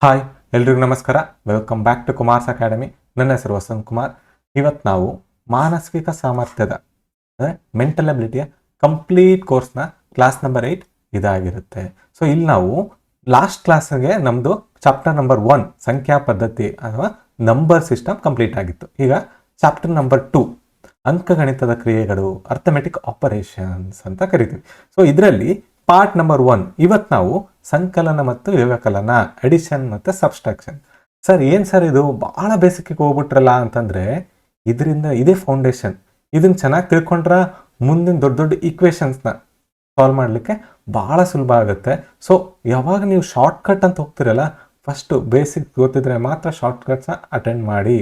Hi, ಎಲ್ರಿಗೂ ನಮಸ್ಕಾರ. Welcome back to Kumar's academy. ನನ್ನ ಹೆಸರು ವಸಂತ್ ಕುಮಾರ್. ಇವತ್ತು ನಾವು ಮಾನಸಿಕ ಸಾಮರ್ಥ್ಯದ ಮೆಂಟಲ್ ಅಬಿಲಿಟಿಯ ಕಂಪ್ಲೀಟ್ ಕೋರ್ಸ್ನ ಕ್ಲಾಸ್ ನಂಬರ್ 8 ಇದಾಗಿರುತ್ತೆ. ಸೊ ಇಲ್ಲಿ ನಾವು ಲಾಸ್ಟ್ ಕ್ಲಾಸ್ಗೆ ನಮ್ಮದು ಚಾಪ್ಟರ್ ನಂಬರ್ 1 ಸಂಖ್ಯಾ ಪದ್ಧತಿ ಅಥವಾ ನಂಬರ್ ಸಿಸ್ಟಮ್ ಕಂಪ್ಲೀಟ್ ಆಗಿತ್ತು. ಈಗ ಚಾಪ್ಟರ್ ನಂಬರ್ 2 ಅಂಕಗಣಿತದ ಕ್ರಿಯೆಗಳು, ಅರ್ಥಮೆಟಿಕ್ ಆಪರೇಷನ್ಸ್ ಅಂತ ಕರಿತೀವಿ. ಸೊ ಇದರಲ್ಲಿ ಪಾರ್ಟ್ ನಂಬರ್ 1 ಇವತ್ತು ನಾವು ಸಂಕಲನ ಮತ್ತು ವ್ಯವಕಲನ, ಅಡಿಷನ್ ಮತ್ತು ಸಬ್ಸ್ಟ್ರಾಕ್ಷನ್. ಸರ್ ಏನು ಸರ್ ಇದು ಭಾಳ ಬೇಸಿಕ್ಗೆ ಹೋಗ್ಬಿಟ್ರಲ್ಲ ಅಂತಂದರೆ, ಇದರಿಂದ ಇದೇ ಫೌಂಡೇಶನ್. ಇದನ್ನು ಚೆನ್ನಾಗಿ ತಿಳ್ಕೊಂಡ್ರೆ ಮುಂದಿನ ದೊಡ್ಡ ದೊಡ್ಡ ಈಕ್ವೇಷನ್ಸ್ನ ಸಾಲ್ವ್ ಮಾಡಲಿಕ್ಕೆ ಭಾಳ ಸುಲಭ ಆಗುತ್ತೆ. ಸೊ ಯಾವಾಗ ನೀವು ಶಾರ್ಟ್ಕಟ್ ಅಂತ ಹೋಗ್ತಿರಲ್ಲ, ಫಸ್ಟು ಬೇಸಿಕ್ ಗೊತ್ತಿದ್ರೆ ಮಾತ್ರ ಶಾರ್ಟ್ಕಟ್ಸ್ನ ಅಟೆಂಡ್ ಮಾಡಿ.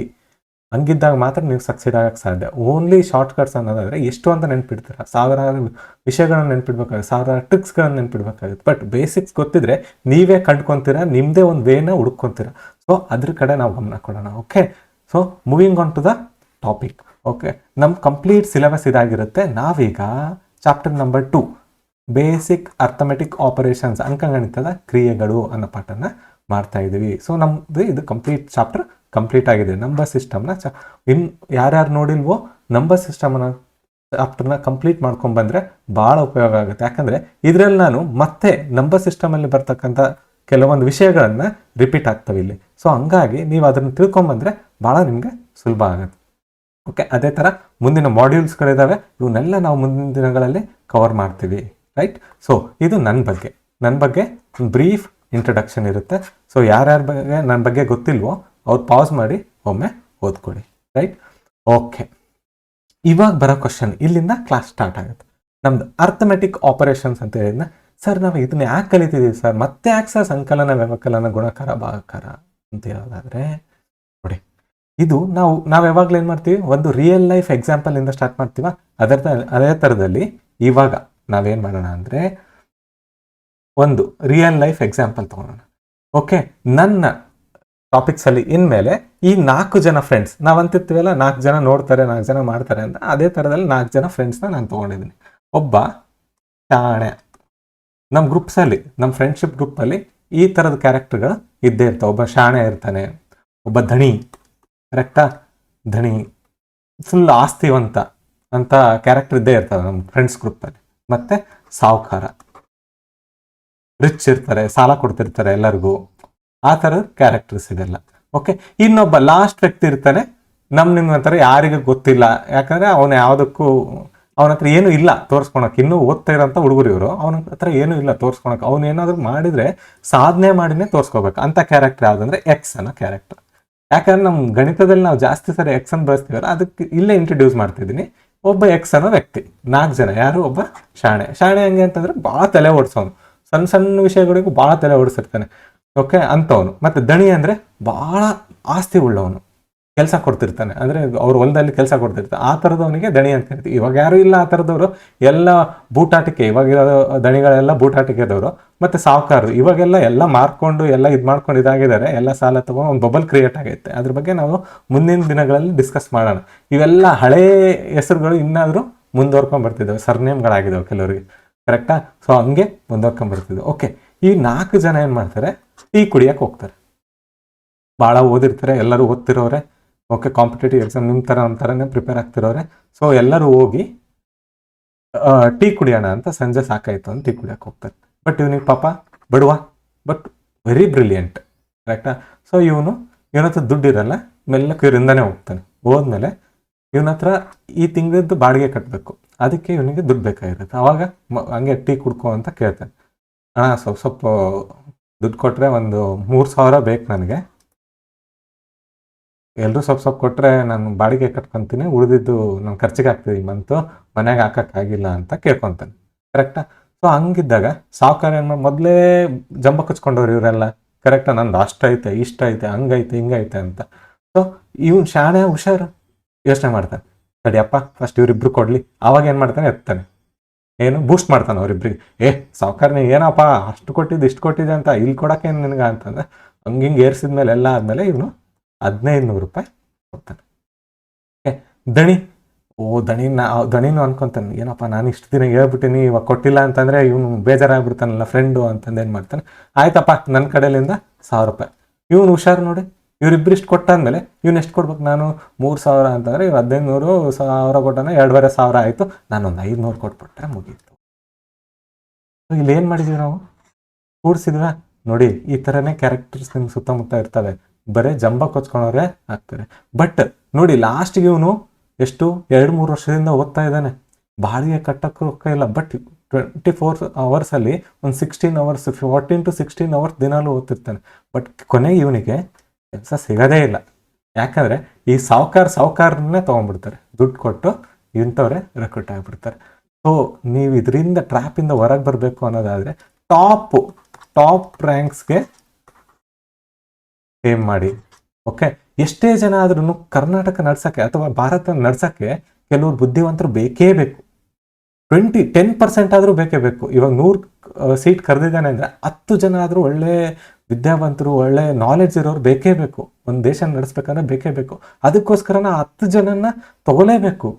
ಹಂಗಿದ್ದಾಗ ಮಾತ್ರ ನೀವು ಸಕ್ಸೀಡ್ ಆಗಕ್ಕೆ ಸಾಧ್ಯ. ಓನ್ಲಿ ಶಾರ್ಟ್ಕಟ್ಸ್ ಅನ್ನೋದಾದರೆ ಎಷ್ಟು ಅಂತ ನೆನ್ಪಿಡ್ತೀರ, ಸಾವಿರಾರು ವಿಷಯಗಳನ್ನ ನೆನ್ಪಿಡ್ಬೇಕಾಗುತ್ತೆ, ಸಾವಿರಾರು ಟ್ರಿಕ್ಸ್ಗಳನ್ನ ನೆನ್ಪಿಡ್ಬೇಕಾಗುತ್ತೆ. ಬಟ್ ಬೇಸಿಕ್ಸ್ ಗೊತ್ತಿದ್ರೆ ನೀವೇ ಕಂಡ್ಕೊತೀರ, ನಿಮ್ಮದೇ ಒಂದು ವೇನ ಹುಡ್ಕೊತೀರ. ಸೊ ಅದ್ರ ಕಡೆ ನಾವು ಗಮನ ಕೊಡೋಣ. Okay, so moving on to the topic. Okay, ನಮ್ಮ ಕಂಪ್ಲೀಟ್ ಸಿಲೆಬಸ್ ಇದಾಗಿರುತ್ತೆ. ನಾವೀಗ chapter number 2 basic arithmetic operations, ಅಂಕಗಣಿತದ ಕ್ರಿಯೆಗಳು ಅನ್ನೋ ಪಾಠನ ಮಾಡ್ತಾ ಇದ್ದೀವಿ. ಸೊ ನಮ್ಮದು ಇದು ಕಂಪ್ಲೀಟ್ ಚಾಪ್ಟರ್ ಕಂಪ್ಲೀಟ್ ಆಗಿದೆ. ನಂಬರ್ ಸಿಸ್ಟಮ್ನ ಇನ್ನು ಯಾರ್ಯಾರು ನೋಡಿಲ್ವೋ, ನಂಬರ್ ಸಿಸ್ಟಮ್ನ ಚಾಪ್ಟರ್ನ ಕಂಪ್ಲೀಟ್ ಮಾಡ್ಕೊಂಡ್ಬಂದರೆ ಭಾಳ ಉಪಯೋಗ ಆಗುತ್ತೆ. ಯಾಕಂದರೆ ಇದರಲ್ಲಿ ನಾನು ಮತ್ತೆ ನಂಬರ್ ಸಿಸ್ಟಮಲ್ಲಿ ಬರ್ತಕ್ಕಂಥ ಕೆಲವೊಂದು ವಿಷಯಗಳನ್ನು ರಿಪೀಟ್ ಆಗ್ತವೆ ಇಲ್ಲಿ. ಸೊ ಹಂಗಾಗಿ ನೀವು ಅದನ್ನು ತಿಳ್ಕೊಂಬಂದರೆ ಭಾಳ ನಿಮಗೆ ಸುಲಭ ಆಗುತ್ತೆ. ಓಕೆ, ಅದೇ ಥರ ಮುಂದಿನ ಮಾಡ್ಯೂಲ್ಸ್ಗಳಿದ್ದಾವೆ, ಇವನ್ನೆಲ್ಲ ನಾವು ಮುಂದಿನ ದಿನಗಳಲ್ಲಿ ಕವರ್ ಮಾಡ್ತೀವಿ. ರೈಟ್. ಸೊ ಇದು ನನ್ನ ಬಗ್ಗೆ ಬ್ರೀಫ್ ಇಂಟ್ರಡಕ್ಷನ್ ಇರುತ್ತೆ. ಸೊ ಯಾರ್ಯಾರ ಬಗ್ಗೆ ನನ್ನ ಬಗ್ಗೆ ಗೊತ್ತಿಲ್ವೋ ಅವ್ರು ಪಾಸ್ ಮಾಡಿ ಒಮ್ಮೆ ಓದ್ಕೊಳ್ಳಿ. ರೈಟ್. ಓಕೆ, ಇವಾಗ ಬರೋ ಕ್ವಶನ್, ಇಲ್ಲಿಂದ ಕ್ಲಾಸ್ ಸ್ಟಾರ್ಟ್ ಆಗುತ್ತೆ. ನಮ್ದು ಅರ್ಥಮೆಟಿಕ್ ಆಪರೇಷನ್ಸ್ ಅಂತ ಹೇಳಿದ್ನ, ಸರ್ ನಾವು ಇದನ್ನ ಯಾಕೆ ಕಲಿತಿದ್ದೀವಿ ಸರ್, ಮತ್ತೆ ಯಾಕೆ ಸರ್ ಸಂಕಲನ ವ್ಯವಕಲನ ಗುಣಾಕಾರ ಭಾಗಾಕಾರ ಅಂತ ಹೇಳೋದಾದರೆ, ನೋಡಿ ಇದು ನಾವು ಯಾವಾಗಲೂ ಏನು ಮಾಡ್ತೀವಿ, ಒಂದು ರಿಯಲ್ ಲೈಫ್ ಎಕ್ಸಾಂಪಲಿಂದ ಸ್ಟಾರ್ಟ್ ಮಾಡ್ತೀವ. ಅದೇ ಥರದಲ್ಲಿ ಇವಾಗ ನಾವೇನು ಮಾಡೋಣ ಅಂದರೆ, ಒಂದು ರಿಯಲ್ ಲೈಫ್ ಎಕ್ಸಾಂಪಲ್ ತೊಗೊಳೋಣ. ಓಕೆ, ನನ್ನ ಟಾಪಿಕ್ಸಲ್ಲಿ ಇನ್ಮೇಲೆ ಈ 4 ಜನ ಫ್ರೆಂಡ್ಸ್, ನಾವು ಅಂತಿರ್ತೀವಲ್ಲ 4 ಜನ ನೋಡ್ತಾರೆ, 4 ಜನ ಮಾಡ್ತಾರೆ ಅಂತ, ಅದೇ ಥರದಲ್ಲಿ 4 ಜನ ಫ್ರೆಂಡ್ಸ್ನ ನಾನು ತೊಗೊಂಡಿದ್ದೀನಿ. ಒಬ್ಬ ಶಾಣೆ, ನಮ್ಮ ಗ್ರೂಪ್ಸಲ್ಲಿ, ನಮ್ಮ ಫ್ರೆಂಡ್ಶಿಪ್ ಗ್ರೂಪಲ್ಲಿ ಈ ಥರದ ಕ್ಯಾರೆಕ್ಟರ್ಗಳು ಇದ್ದೇ ಇರ್ತವೆ. ಒಬ್ಬ ಶಾಣೆ ಇರ್ತಾನೆ, ಒಬ್ಬ ಧಣಿ, ಕರೆಕ್ಟಾ, ಧಣಿ ಫುಲ್ ಆಸ್ತಿವಂತ ಅಂತ ಕ್ಯಾರೆಕ್ಟರ್ ಇದ್ದೇ ಇರ್ತವೆ ನಮ್ಮ ಫ್ರೆಂಡ್ಸ್ ಗ್ರೂಪಲ್ಲಿ. ಮತ್ತು ಸಾಹುಕಾರ, ರಿಚ್ ಇರ್ತಾರೆ, ಸಾಲ ಕೊಡ್ತಿರ್ತಾರೆ ಎಲ್ಲರಿಗೂ, ಆ ಥರದ ಕ್ಯಾರೆಕ್ಟರ್ಸ್ ಇದೆಲ್ಲ. ಓಕೆ, ಇನ್ನೊಬ್ಬ ಲಾಸ್ಟ್ ವ್ಯಕ್ತಿ ಇರ್ತಾನೆ, ನಿಮ್ಮ ಹತ್ರ ಯಾರಿಗೂ ಗೊತ್ತಿಲ್ಲ, ಯಾಕಂದರೆ ಅವನ ಯಾವುದಕ್ಕೂ ಅವನ ಹತ್ರ ಏನೂ ಇಲ್ಲ ತೋರಿಸ್ಕೊಳಕ್ಕೆ. ಇನ್ನೂ ಓದ್ತಾ ಇರೋಂಥ ಹುಡುಗರು ಇವರು, ಅವನ ಹತ್ರ ಏನೂ ಇಲ್ಲ ತೋರಿಸ್ಕೊಳಕ್ಕೆ. ಅವನು ಏನಾದರೂ ಮಾಡಿದರೆ ಸಾಧನೆ ಮಾಡಿನೇ ತೋರಿಸ್ಕೋಬೇಕು. ಅಂಥ ಕ್ಯಾರೆಕ್ಟರ್ ಯಾವುದಂದ್ರೆ ಎಕ್ಸ್ ಅನ್ನೋ ಕ್ಯಾರೆಕ್ಟರ್. ಯಾಕಂದ್ರೆ ನಮ್ಮ ಗಣಿತದಲ್ಲಿ ನಾವು ಜಾಸ್ತಿ ಸರಿ ಎಕ್ಸ್ ಅನ್ನು ಬಳಸ್ತೀವಲ್ಲ, ಅದಕ್ಕೆ ಇಲ್ಲೇ ಇಂಟ್ರಡ್ಯೂಸ್ ಮಾಡ್ತಿದ್ದೀನಿ. ಒಬ್ಬ ಎಕ್ಸ್ ಅನ್ನೋ ವ್ಯಕ್ತಿ, 4 ಜನ. ಯಾರು? ಒಬ್ಬ ಶಾಣೆ. ಹೆಂಗೆ ಅಂತಂದರೆ ಭಾಳ ತಲೆ ಓಡಿಸೋನು, ಸಣ್ಣ ಸಣ್ಣ ವಿಷಯಗಳಿಗೂ ಭಾಳ ತಲೆ ಓಡಿಸಿರ್ತಾನೆ. ಓಕೆ, ಅಂಥವನು. ಮತ್ತು ದಣಿ ಅಂದರೆ ಭಾಳ ಆಸ್ತಿ ಉಳ್ಳವನು, ಕೆಲಸ ಕೊಡ್ತಿರ್ತಾನೆ, ಅಂದರೆ ಅವ್ರ ಹೊಲದಲ್ಲಿ ಕೆಲಸ ಕೊಡ್ತಿರ್ತಾನೆ. ಆ ಥರದವನಿಗೆ ದಣಿ ಅಂತ ಕರಿತೀವಿ. ಇವಾಗ ಯಾರು ಇಲ್ಲ ಆ ಥರದವರು, ಎಲ್ಲ ಬೂಟಾಟಿಕೆ. ಇವಾಗಿರೋ ದಣಿಗಳೆಲ್ಲ ಬೂಟಾಟಿಕೆದವರು. ಮತ್ತು ಸಾಹುಕಾರರು ಇವಾಗೆಲ್ಲ ಮಾರ್ಕೊಂಡು ಇದು ಮಾಡ್ಕೊಂಡು ಇದಾಗಿದ್ದಾರೆ, ಎಲ್ಲ ಸಾಲ ತಗೊಂಡು ಒಂದು ಬಬಲ್ ಕ್ರಿಯೇಟ್ ಆಗೈತೆ. ಅದ್ರ ಬಗ್ಗೆ ನಾವು ಮುಂದಿನ ದಿನಗಳಲ್ಲಿ ಡಿಸ್ಕಸ್ ಮಾಡೋಣ. ಇವೆಲ್ಲ ಹಳೇ ಹೆಸರುಗಳು ಇನ್ನಾದರೂ ಮುಂದುವರ್ಕೊಂಡು ಬರ್ತಿದ್ದಾವೆ, ಸರ್ನೇಮ್ಗಳಾಗಿದ್ದಾವೆ ಕೆಲವರಿಗೆ, ಕರೆಕ್ಟಾ? ಸೊ ಹಂಗೆ ಮುಂದುವರ್ಕೊಂಡು ಬರ್ತಿದ್ವು. ಓಕೆ, ಈ 4 ಜನ ಏನು ಮಾಡ್ತಾರೆ, ಟೀ ಕುಡಿಯೋಕೆ ಹೋಗ್ತಾರೆ. ಭಾಳ ಓದಿರ್ತಾರೆ, ಎಲ್ಲರೂ ಓದ್ತಿರೋರೆ. ಓಕೆ, ಕಾಂಪಿಟೇಟಿವ್ ಎಕ್ಸಾಮ್ ನಮ್ಮ ಥರನೇ ಪ್ರಿಪೇರ್ ಆಗ್ತಿರೋರೆ. ಸೊ ಎಲ್ಲರೂ ಹೋಗಿ ಟೀ ಕುಡಿಯೋಣ ಅಂತ, ಸಂಜೆ ಸಾಕಾಯಿತು ಅಂತ ಟೀ ಕುಡಿಯೋಕೆ ಹೋಗ್ತಾರೆ. ಬಟ್ ಇವನಿಗೆ ಪಾಪ ಬಡವ, ಬಟ್ ವೆರಿ ಬ್ರಿಲಿಯಂಟ್, ಕರೆಕ್ಟಾ? ಸೊ ಇವನ ಹತ್ರ ದುಡ್ಡಿರಲ್ಲ, ಮೆಲ್ಲಕ್ಕೆ ಇವರಿಂದನೇ ಹೋಗ್ತಾನೆ. ಹೋದ್ಮೇಲೆ ಇವನ ಹತ್ರ ಈ ತಿಂಗಳದ್ದು ಬಾಡಿಗೆ ಕಟ್ಟಬೇಕು, ಅದಕ್ಕೆ ಇವನಿಗೆ ದುಡ್ಡು ಬೇಕಾಗಿರುತ್ತೆ. ಆವಾಗ ಹಂಗೆ ಟೀ ಕುಡ್ಕೊ ಅಂತ ಕೇಳ್ತಾನೆ. ಸ್ವಲ್ಪ ದುಡ್ಡು ಕೊಟ್ಟರೆ ಒಂದು 3,000 ಬೇಕು ನನಗೆ, ಎಲ್ಲರೂ ಸ್ವಲ್ಪ ಕೊಟ್ಟರೆ ನಾನು ಬಾಡಿಗೆ ಕಟ್ಕೊತೀನಿ, ಉಳಿದಿದ್ದು ನಾನು ಖರ್ಚಿಗೆ ಹಾಕ್ತೀವಿ ಈ ಮಂತು, ಮನೆಗೆ ಹಾಕೋಕ್ಕಾಗಿಲ್ಲ ಅಂತ ಕೇಳ್ಕೊತಾನೆ, ಕರೆಕ್ಟಾ? ಸೊ ಹಂಗಿದ್ದಾಗ ಸಾಹುಕಾರ ಏನು ಮೊದಲೇ ಜಂಬ ಕಚ್ಕೊಂಡವ್ರು ಇವರೆಲ್ಲ, ಕರೆಕ್ಟಾ? ನಂದು ಅಷ್ಟೈತೆ, ಇಷ್ಟೈತೆ, ಹಂಗೈತೆ, ಹಿಂಗೈತೆ ಅಂತ. ಸೊ ಇವ್ನು ಶಾಣೆ ಹುಷಾರು ಯೋಚನೆ ಮಾಡ್ತಾನೆ, ಸರಿಯಪ್ಪ ಫಸ್ಟ್ ಇವರಿಬ್ರು ಕೊಡಲಿ. ಆವಾಗ ಏನು ಮಾಡ್ತಾನೆ, ಎತ್ತಾನೆ, ಏನು ಬೂಸ್ಟ್ ಮಾಡ್ತಾನೆ ಅವರಿಬ್ರಿಗೆ. ಸಾಹುಕಾರ ನೀ ಏನಪ್ಪ ಅಷ್ಟು ಕೊಟ್ಟಿದ್ದು ಇಷ್ಟು ಕೊಟ್ಟಿದ್ದೆ ಅಂತ, ಇಲ್ಲಿ ಕೊಡೋಕ್ಕೇನು ನಿನಗೆ ಅಂತಂದರೆ, ಹಿಂಗೆ ಏರ್ಸಿದ್ಮೇಲೆ ಎಲ್ಲ ಆದಮೇಲೆ ಇವನು 1,500 ರೂಪಾಯಿ ಕೊಡ್ತಾನೆ. ದಣಿನೂ ಅನ್ಕೊತಾನೆ, ಏನಪ್ಪ ನಾನು ಇಷ್ಟು ದಿನ ಹೇಳ್ಬಿಟ್ಟಿನಿ, ಇವಾಗ ಕೊಟ್ಟಿಲ್ಲ ಅಂತಂದರೆ ಇವನು ಬೇಜಾರಾಗ್ಬಿಡ್ತಾನಲ್ಲ ಫ್ರೆಂಡು ಅಂತಂದು ಏನು ಮಾಡ್ತಾನೆ, ಆಯ್ತಪ್ಪ ನನ್ನ ಕಡೆಯಿಂದ 1,000 ರೂಪಾಯಿ ಇವನು ಹುಷಾರು ನೋಡಿ, ಇವ್ರಿಬ್ರು ಇಷ್ಟು ಕೊಟ್ಟಾದ್ಮೇಲೆ ಇವ್ನು ಎಷ್ಟು ಕೊಡ್ಬೇಕು, ನಾನು 3,000 ಅಂತಂದರೆ ಇವ್ರು 1500 ಕೊಟ್ಟಾನ, 2,500 ಆಯಿತು, ನಾನೊಂದು 500 ಕೊಟ್ಬಿಟ್ರೆ ಮುಗೀತು. ಇಲ್ಲಿ ಏನು ಮಾಡಿದ್ವಿ ನಾವು, ಕೂಡಿಸಿದ್ವ ನೋಡಿ. ಈ ಥರನೇ ಕ್ಯಾರೆಕ್ಟರ್ಸ್ ನಿಮ್ಗೆ ಸುತ್ತಮುತ್ತ ಇರ್ತವೆ, ಬರೀ ಜಂಬ ಕೊಚ್ಕೊಂಡವ್ರೆ ಆಗ್ತಾರೆ. ಬಟ್ ನೋಡಿ ಲಾಸ್ಟ್ಗೆ ಇವನು ಎಷ್ಟು 2-3 ವರ್ಷದಿಂದ ಓದ್ತಾ ಇದ್ದಾನೆ, ಬಾಡಿಗೆ ಕಟ್ಟೋಕ್ಕೂ ರೊಕ್ಕ ಇಲ್ಲ. ಬಟ್ 24 ಅವರ್ಸಲ್ಲಿ ಒಂದು 16 ಅವರ್ಸ್ 14 to 16 ಅವರ್ಸ್ ದಿನಾಲೂ ಓದ್ತಿರ್ತಾನೆ. ಬಟ್ ಕೊನೆಗೆ ಇವನಿಗೆ ಕೆಲಸ ಸಿಗೋದೇ ಇಲ್ಲ. ಯಾಕಂದರೆ ಈ ಸಾವುಕಾರನ್ನೇ ತೊಗೊಂಡ್ಬಿಡ್ತಾರೆ, ದುಡ್ಡು ಕೊಟ್ಟು ಇಂಥವ್ರೆ ರೆಕ್ರೂಟ್ ಆಗಿಬಿಡ್ತಾರೆ. ಸೊ ನೀವು ಇದರಿಂದ ಟ್ರ್ಯಾಪಿಂದ ಹೊರಗೆ ಬರಬೇಕು ಅನ್ನೋದಾದರೆ ಟಾಪ್ ರ್ಯಾಂಕ್ಸ್ಗೆ ಏಮ್ ಮಾಡಿ. ಓಕೆ, ಎಷ್ಟೇ ಜನ ಆದ್ರೂ ಕರ್ನಾಟಕ ನಡ್ಸೋಕ್ಕೆ ಅಥವಾ ಭಾರತ ನಡ್ಸೋಕ್ಕೆ ಕೆಲವ್ರು ಬುದ್ಧಿವಂತರು ಬೇಕೇ ಬೇಕು. 10% ಆದರೂ ಬೇಕೇ ಬೇಕು. ಇವಾಗ 100 ಸೀಟ್ ಕರೆದಿದ್ದಾನೆ ಅಂದರೆ 10 ಜನ ಆದರೂ ಒಳ್ಳೆ ವಿದ್ಯಾವಂತರು, ಒಳ್ಳೆ ನಾಲೆಡ್ಜ್ ಇರೋರು ಬೇಕೇ ಬೇಕು. ಒಂದು ದೇಶ ನಡೆಸ್ಬೇಕಂದ್ರೆ ಬೇಕೇ ಬೇಕು. ಅದಕ್ಕೋಸ್ಕರ 10 ಜನನ ತಗೊಳ್ಳೇಬೇಕು,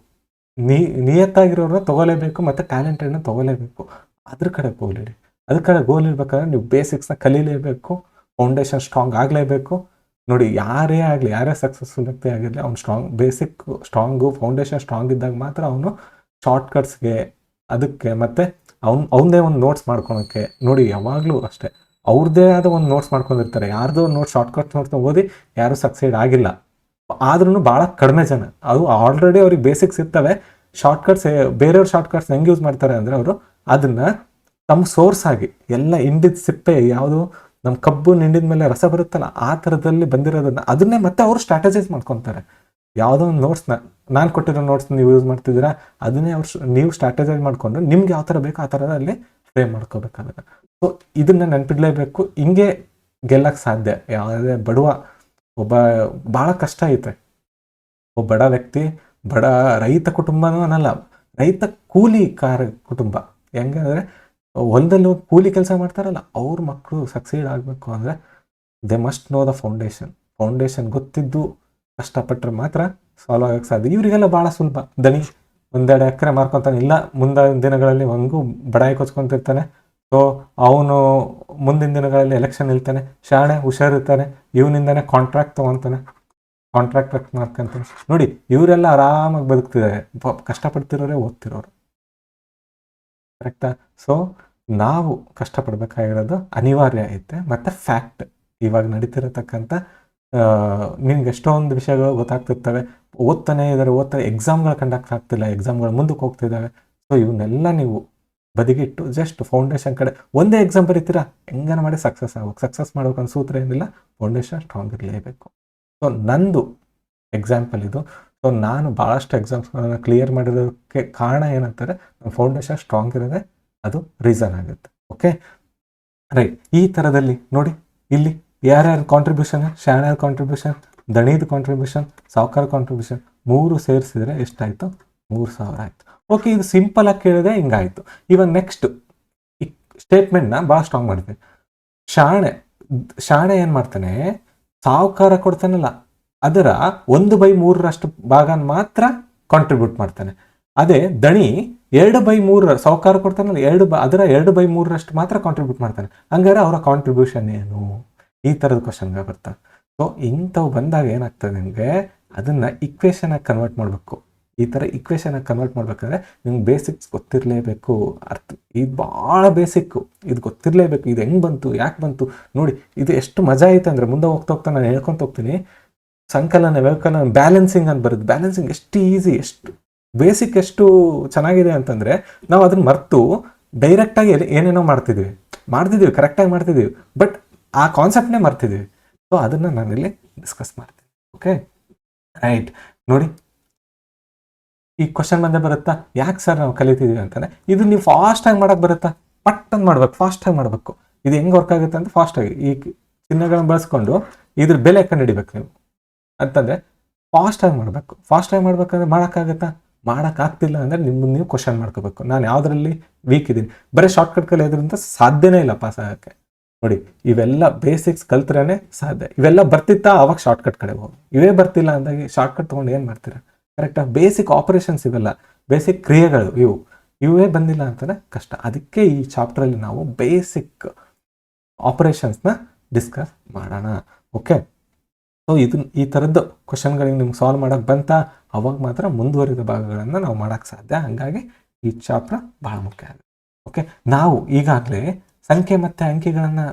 ನಿಯತ್ತಾಗಿರೋರನ್ನ ತಗೊಳ್ಳೇಬೇಕು, ಮತ್ತು ಟ್ಯಾಲೆಂಟೆಡ್ನ ತಗೊಳ್ಳೇಬೇಕು. ಅದ್ರ ಕಡೆ ಗೋಲ್ ಇಡಿ. ಅದ್ರ ಕಡೆ ಗೋಲ್ ಇರ್ಬೇಕಾದ್ರೆ ನೀವು ಬೇಸಿಕ್ಸ್ನ ಕಲೀಲೇಬೇಕು, ಫೌಂಡೇಶನ್ ಸ್ಟ್ರಾಂಗ್ ಆಗಲೇಬೇಕು. ನೋಡಿ, ಯಾರೇ ಸಕ್ಸಸ್ಫುಲ್ ವ್ಯಕ್ತಿ ಆಗಿರಲಿ, ಅವ್ನು ಬೇಸಿಕ್ ಸ್ಟ್ರಾಂಗು, ಫೌಂಡೇಶನ್ ಸ್ಟ್ರಾಂಗ್ ಇದ್ದಾಗ ಮಾತ್ರ ಅವನು ಶಾರ್ಟ್ಕಟ್ಸ್ಗೆ ಅದಕ್ಕೆ ಮತ್ತು ಅವನದೇ ಒಂದು ನೋಟ್ಸ್ ಮಾಡ್ಕೊಳಕ್ಕೆ. ನೋಡಿ, ಯಾವಾಗಲೂ ಅಷ್ಟೇ ಅವ್ರದ್ದೇ ಆದ ಒಂದು ನೋಟ್ಸ್ ಮಾಡ್ಕೊಂಡಿರ್ತಾರೆ. ಯಾರ್ದೋ ಒಂದು ನೋಟ್ಸ್ ಶಾರ್ಟ್ಕಟ್ಸ್ ನೋಡ್ತಾ ಓದಿ ಯಾರೂ ಸಕ್ಸೀಡ್ ಆಗಿಲ್ಲ. ಆದ್ರೂ ಭಾಳ ಕಡಿಮೆ ಜನ, ಅದು ಆಲ್ರೆಡಿ ಅವ್ರಿಗೆ ಬೇಸಿಕ್ಸ್ ಇರ್ತವೆ. ಶಾರ್ಟ್ಕಟ್ಸ್ ಬೇರೆಯವ್ರ ಶಾರ್ಟ್ಕಟ್ಸ್ ಹೆಂಗೆ ಯೂಸ್ ಮಾಡ್ತಾರೆ ಅಂದರೆ ಅವರು ಅದನ್ನು ತಮ್ಮ ಸೋರ್ಸ್ ಆಗಿ ಎಲ್ಲ ಹಿಂಡಿದ ಸಿಪ್ಪೆ ಯಾವುದು ನಮ್ಮ ಕಬ್ಬು ಹಿಂಡಿದ ಮೇಲೆ ರಸ ಬರುತ್ತಲ್ಲ, ಆ ಥರದಲ್ಲಿ ಬಂದಿರೋದನ್ನ ಅದನ್ನೇ ಮತ್ತೆ ಅವರು ಸ್ಟ್ರಾಟಜೈಸ್ ಮಾಡ್ಕೊತಾರೆ. ಯಾವುದೋ ಒಂದು ನೋಟ್ಸ್ನ, ನಾನು ಕೊಟ್ಟಿರೋ ನೋಟ್ಸ್ ನೀವು ಯೂಸ್ ಮಾಡ್ತಿದ್ದೀರಾ, ಅದನ್ನೇ ನೀವು ಸ್ಟ್ರಾಟಜೈಸ್ ಮಾಡಿಕೊಂಡು ನಿಮ್ಗೆ ಯಾವ ಥರ ಬೇಕೋ ಆ ಥರದಲ್ಲಿ ಫ್ರೇಮ್ ಮಾಡ್ಕೋಬೇಕಾಗುತ್ತೆ. ಸೊ ಇದನ್ನು ನೆನಪಿಡಲೇಬೇಕು. ಹಿಂಗೆ ಗೆಲ್ಲಕ್ಕೆ ಸಾಧ್ಯ. ಯಾವುದೇ ಬಡವ ಒಬ್ಬ ಭಾಳ ಕಷ್ಟ ಐತೆ. ಒಬ್ಬ ಬಡ ವ್ಯಕ್ತಿ, ಬಡ ರೈತ ಕುಟುಂಬನೂ ಅನ್ನಲ್ಲ, ರೈತ ಕೂಲಿಕಾರ ಕುಟುಂಬ. ಹೆಂಗಂದರೆ ಹೊಲದಲ್ಲಿ ಕೂಲಿ ಕೆಲಸ ಮಾಡ್ತಾರಲ್ಲ, ಅವ್ರ ಮಕ್ಕಳು ಸಕ್ಸೀಡ್ ಆಗಬೇಕು ಅಂದರೆ they must know the foundation ಗೊತ್ತಿದ್ದು ಕಷ್ಟಪಟ್ಟರೆ ಮಾತ್ರ ಸಾಲ್ವ್ ಆಗೋಕ್ಕೆ ಸಾಧ್ಯ. ಇವರಿಗೆಲ್ಲ ಭಾಳ ಸುಲಭ. ದನಿ 1-2 ಎಕರೆ ಮಾರ್ಕೊತಾನೆ, ಇಲ್ಲ ಮುಂದಿನ ದಿನಗಳಲ್ಲಿ ಹಂಗೂ ಬಡಾಯಿ ಕೊಚ್ಕೊತಿರ್ತಾನೆ. ಸೊ ಅವನು ಮುಂದಿನ ದಿನಗಳಲ್ಲಿ ಎಲೆಕ್ಷನ್ ನಿಲ್ತಾನೆ, ಶಾಣೆ ಹುಷಾರಿರ್ತಾನೆ, ಇವನಿಂದನೇ ಕಾಂಟ್ರಾಕ್ಟ್ ತೊಗೊತಾನೆ, ಕಾಂಟ್ರಾಕ್ಟ್ ಮಾಡ್ಕೊಂತಾನೆ. ನೋಡಿ, ಇವರೆಲ್ಲ ಆರಾಮಾಗಿ ಬದುಕ್ತಿದ್ದಾರೆ, ಕಷ್ಟಪಡ್ತಿರೋರೇ ಓದ್ತಿರೋರು. ಕರೆಕ್ಟಾ? ಸೊ ನಾವು ಕಷ್ಟಪಡಬೇಕಾಗಿರೋದು ಅನಿವಾರ್ಯ ಐತೆ, ಮತ್ತು ಫ್ಯಾಕ್ಟ್. ಇವಾಗ ನಡೀತಿರತಕ್ಕಂಥ ನಿಮ್ಗೆ ಎಷ್ಟೊಂದು ವಿಷಯಗಳು ಗೊತ್ತಾಗ್ತಿರ್ತವೆ, ಓದ್ತಾನೆ ಎಕ್ಸಾಮ್ಗಳು ಕಂಡಕ್ಟ್ ಆಗ್ತಿಲ್ಲ, ಎಕ್ಸಾಮ್ಗಳು ಮುಂದಕ್ಕೆ ಹೋಗ್ತಿದ್ದಾವೆ. ಸೊ ಇವನ್ನೆಲ್ಲ ನೀವು ಬದಿಗಿಟ್ಟು ಜಸ್ಟ್ ಫೌಂಡೇಶನ್ ಕಡೆ ಒಂದೇ ಎಕ್ಸಾಮ್ ಬರೀತೀರಾ, ಹೆಂಗನ ಮಾಡಿ ಸಕ್ಸಸ್ ಮಾಡ್ಬೇಕಂತ ಸೂತ್ರ ಏನಿಲ್ಲ, ಫೌಂಡೇಶನ್ ಸ್ಟ್ರಾಂಗ್ ಇರಲೇಬೇಕು. ಸೊ ನಂದು ಎಕ್ಸಾಂಪಲ್ ಇದು. ಸೊ ನಾನು ಭಾಳಷ್ಟು ಎಕ್ಸಾಮ್ಸ್ಗಳನ್ನು ಕ್ಲಿಯರ್ ಮಾಡಿರೋದಕ್ಕೆ ಕಾರಣ ಏನಂತಾರೆ, ನಮ್ಮ ಫೌಂಡೇಶನ್ ಸ್ಟ್ರಾಂಗ್ ಇರೋದೇ ಅದು ರೀಸನ್ ಆಗುತ್ತೆ. Okay, right. ಈ ಥರದಲ್ಲಿ ನೋಡಿ, ಇಲ್ಲಿ ಯಾರ್ಯಾರು ಕಾಂಟ್ರಿಬ್ಯೂಷನ್, ಶಾಣ್ಯಾರ ಕಾಂಟ್ರಿಬ್ಯೂಷನ್, ದಣಿದ ಕಾಂಟ್ರಿಬ್ಯೂಷನ್, ಸಾವುಕಾರ ಕಾಂಟ್ರಿಬ್ಯೂಷನ್ 3 ಸೇರಿಸಿದ್ರೆ ಎಷ್ಟಾಯಿತು? 3,000 ಆಯಿತು. ಓಕೆ, ಇದು ಸಿಂಪಲ್ ಆಗಿ ಕೇಳಿದೆ, ಹಿಂಗಾಯಿತು. ಇವಾಗ ನೆಕ್ಸ್ಟ್ ಈ ಸ್ಟೇಟ್ಮೆಂಟ್ನ ಭಾಳ ಸ್ಟ್ರಾಂಗ್ ಮಾಡ್ತೀನಿ. ಶಾಣೆ ಏನು ಮಾಡ್ತಾನೆ, ಸಾವುಕಾರ ಕೊಡ್ತಾನಲ್ಲ ಅದರ 1/3 ಭಾಗನ ಮಾತ್ರ ಕಾಂಟ್ರಿಬ್ಯೂಟ್ ಮಾಡ್ತಾನೆ. ಅದೇ ದಣಿ 2/3, ಸಾವುಕಾರ ಕೊಡ್ತಾನಲ್ಲ ಅದರ 2/3 ಮಾತ್ರ ಕಾಂಟ್ರಿಬ್ಯೂಟ್ ಮಾಡ್ತಾನೆ. ಹಂಗಾರೆ ಅವರ ಕಾಂಟ್ರಿಬ್ಯೂಷನ್ ಏನು? ಈ ಥರದ ಕ್ವಶನ್ಗೆ ಬರ್ತಾರೆ. ಸೊ ಇಂಥವು ಬಂದಾಗ ಏನಾಗ್ತದೆ, ನಿಮಗೆ ಅದನ್ನು ಇಕ್ವೇಷನಾಗಿ ಕನ್ವರ್ಟ್ ಮಾಡಬೇಕು. ಈ ಥರ ಇಕ್ವೇಷನಾಗಿ ಕನ್ವರ್ಟ್ ಮಾಡಬೇಕಾದ್ರೆ ನಿಮ್ಗೆ ಬೇಸಿಕ್ಸ್ ಗೊತ್ತಿರಲೇಬೇಕು. ಇದು ಭಾಳ ಬೇಸಿಕ್ಕು, ಇದು ಗೊತ್ತಿರಲೇಬೇಕು. ಇದು ಹೆಂಗೆ ಬಂತು, ಯಾಕೆ ಬಂತು ನೋಡಿ. ಇದು ಎಷ್ಟು ಮಜಾ ಐತೆ ಅಂದರೆ, ಮುಂದೆ ಹೋಗ್ತಾ ನಾನು ಹೇಳ್ಕೊತ ಹೋಗ್ತೀನಿ. ವ್ಯವಕಲನ ಬ್ಯಾಲೆನ್ಸಿಂಗ್ ಅಂತ ಬರುತ್ತೆ. ಬ್ಯಾಲೆನ್ಸಿಂಗ್ ಎಷ್ಟು ಈಸಿ, ಎಷ್ಟು ಬೇಸಿಕ್, ಎಷ್ಟು ಚೆನ್ನಾಗಿದೆ ಅಂತಂದರೆ, ನಾವು ಅದನ್ನು ಮರೆತು ಡೈರೆಕ್ಟಾಗಿ ಏನೇನೋ ಮಾಡ್ತಿದ್ದೀವಿ, ಕರೆಕ್ಟಾಗಿ ಮಾಡ್ತಿದ್ದೀವಿ, ಬಟ್ ಆ ಕಾನ್ಸೆಪ್ಟ್ನೇ ಮರ್ತಿದ್ದೀವಿ. ಸೊ ಅದನ್ನು ನಾನಿಲ್ಲಿ ಡಿಸ್ಕಸ್ ಮಾಡ್ತೀನಿ. Okay, right. ನೋಡಿ, ಈ ಕ್ವಶನ್ ಬಂದೇ ಬರುತ್ತಾ, ಯಾಕೆ ಸರ್ ನಾವು ಕಲಿತಿದ್ದೀವಿ ಅಂತಂದರೆ, ಇದು ನೀವು ಫಾಸ್ಟಾಗಿ ಮಾಡೋಕ್ಕೆ ಬರುತ್ತಾ? ಪಟ್ಟಂದು ಮಾಡ್ಬೇಕು, ಫಾಸ್ಟಾಗಿ ಮಾಡಬೇಕು. ಇದು ಹೆಂಗೆ ವರ್ಕ್ ಆಗುತ್ತೆ ಅಂತ ಫಾಸ್ಟಾಗಿ ಈ ಚಿಹ್ನೆಗಳನ್ನ ಬಳಸ್ಕೊಂಡು ಇದ್ರ ಬೆಲೆ ಕಂಡುಹಿಡಿಬೇಕು ನೀವು ಅಂತಂದರೆ ಫಾಸ್ಟಾಗಿ ಮಾಡಬೇಕು. ಫಾಸ್ಟಾಗಿ ಮಾಡ್ಬೇಕಂದ್ರೆ ಮಾಡೋಕ್ಕಾಗತ್ತಾ? ಮಾಡೋಕ್ಕಾಗ್ತಿಲ್ಲ ಅಂದರೆ ನಿಮ್ಮನ್ನು ನೀವು ಕ್ವಶನ್ ಮಾಡ್ಕೋಬೇಕು, ನಾನು ಯಾವುದರಲ್ಲಿ ವೀಕ್ ಇದ್ದೀನಿ. ಬರೀ ಶಾರ್ಟ್ಕಟ್ ಕಲಿಯೋದ್ರಿಂದ ಸಾಧ್ಯನೇ ಇಲ್ಲ ಪಾಸ್ ಆಗೋಕ್ಕೆ. ನೋಡಿ, ಇವೆಲ್ಲ ಬೇಸಿಕ್ಸ್ ಕಲ್ತ್ರೇ ಸಾಧ್ಯ. ಇವೆಲ್ಲ ಬರ್ತಿತ್ತಾ ಅವಾಗ ಶಾರ್ಟ್ಕಟ್ ಕಡೆ ಹೋಗಿ, ಇವೇ ಬರ್ತಿಲ್ಲ ಅಂದಾಗಿ ಶಾರ್ಟ್ಕಟ್ ತೊಗೊಂಡು ಏನು ಮಾಡ್ತೀರಾ? ಕರೆಕ್ಟಾಗಿ ಬೇಸಿಕ್ ಆಪರೇಷನ್ಸ್ ಇವೆಲ್ಲ, ಬೇಸಿಕ್ ಕ್ರಿಯೆಗಳು ಇವೇ ಬಂದಿಲ್ಲ ಅಂತಲೇ ಕಷ್ಟ. ಅದಕ್ಕೆ ಈ ಚಾಪ್ಟ್ರಲ್ಲಿ ನಾವು ಬೇಸಿಕ್ ಆಪರೇಷನ್ಸ್ನ ಡಿಸ್ಕಸ್ ಮಾಡೋಣ. ಓಕೆ. ಸೊ ಈ ಥರದ್ದು ಕ್ವಶನ್ಗಳಿಗೆ ನಿಮ್ಗೆ ಸಾಲ್ವ್ ಮಾಡೋಕ್ಕೆ ಬಂತ, ಅವಾಗ ಮಾತ್ರ ಮುಂದುವರಿದ ಭಾಗಗಳನ್ನು ನಾವು ಮಾಡೋಕ್ಕೆ ಸಾಧ್ಯ. ಹಾಗಾಗಿ ಈ ಚಾಪ್ಟರ್ ಬಹಳ ಮುಖ್ಯ ಆಗುತ್ತೆ. ಓಕೆ, ನಾವು ಈಗಾಗಲೇ ಸಂಖ್ಯೆ ಮತ್ತು ಅಂಕಿಗಳನ್ನು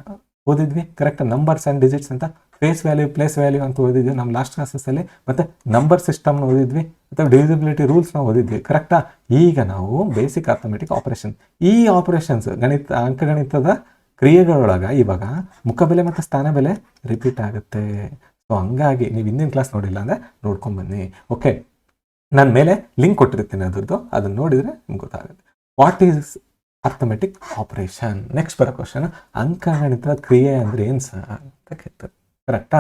ಓದಿದ್ವಿ. ಕರೆಕ್ಟ್, ನಂಬರ್ಸ್ ಆ್ಯಂಡ್ ಡಿಜಿಟ್ಸ್ ಅಂತ, ಫೇಸ್ ವ್ಯಾಲ್ಯೂ, ಪ್ಲೇಸ್ ವ್ಯಾಲ್ಯೂ ಅಂತ ಓದಿದ್ವಿ ನಮ್ಮ ಲಾಸ್ಟ್ ಕ್ಲಾಸಸ್ಸಲ್ಲಿ. ಮತ್ತು ನಂಬರ್ ಸಿಸ್ಟಮ್ನ ಓದಿದ್ವಿ, ಅಥವಾ ಡಿವಿಸಿಬಿಲಿಟಿ ರೂಲ್ಸ್ನ ಓದಿದ್ವಿ. ಕರೆಕ್ಟಾ? ಈಗ ನಾವು ಬೇಸಿಕ್ ಅರ್ಥಮೆಟಿಕ್ ಆಪರೇಷನ್, ಈ ಆಪರೇಷನ್ಸ್ ಅಂಕಗಣಿತದ ಕ್ರಿಯೆಗಳೊಳಗೆ ಇವಾಗ ಮುಖಬೆಲೆ ಮತ್ತು ಸ್ಥಾನ ಬೆಲೆ ರಿಪೀಟ್ ಆಗುತ್ತೆ. ಸೊ ಹಂಗಾಗಿ ನೀವು ಹಿಂದಿನ ಕ್ಲಾಸ್ ನೋಡಿಲ್ಲ ಅಂದರೆ ನೋಡ್ಕೊಂಬನ್ನಿ. ಓಕೆ, ನಾನು ಮೇಲೆ ಲಿಂಕ್ ಕೊಟ್ಟಿರ್ತೀನಿ ಅದ್ರದ್ದು, ಅದನ್ನು ನೋಡಿದರೆ ನಿಮ್ಗೆ ಗೊತ್ತಾಗುತ್ತೆ. What is arithmetic operation? Next ಬರೋ ಕ್ವಶನ್, ಅಂಕಗಣಿತದ ಕ್ರಿಯೆ ಅಂದರೆ ಏನು ಸರ್ ಅಂತ ಕೇಳ್ತಾರೆ. ಕರೆಕ್ಟಾ?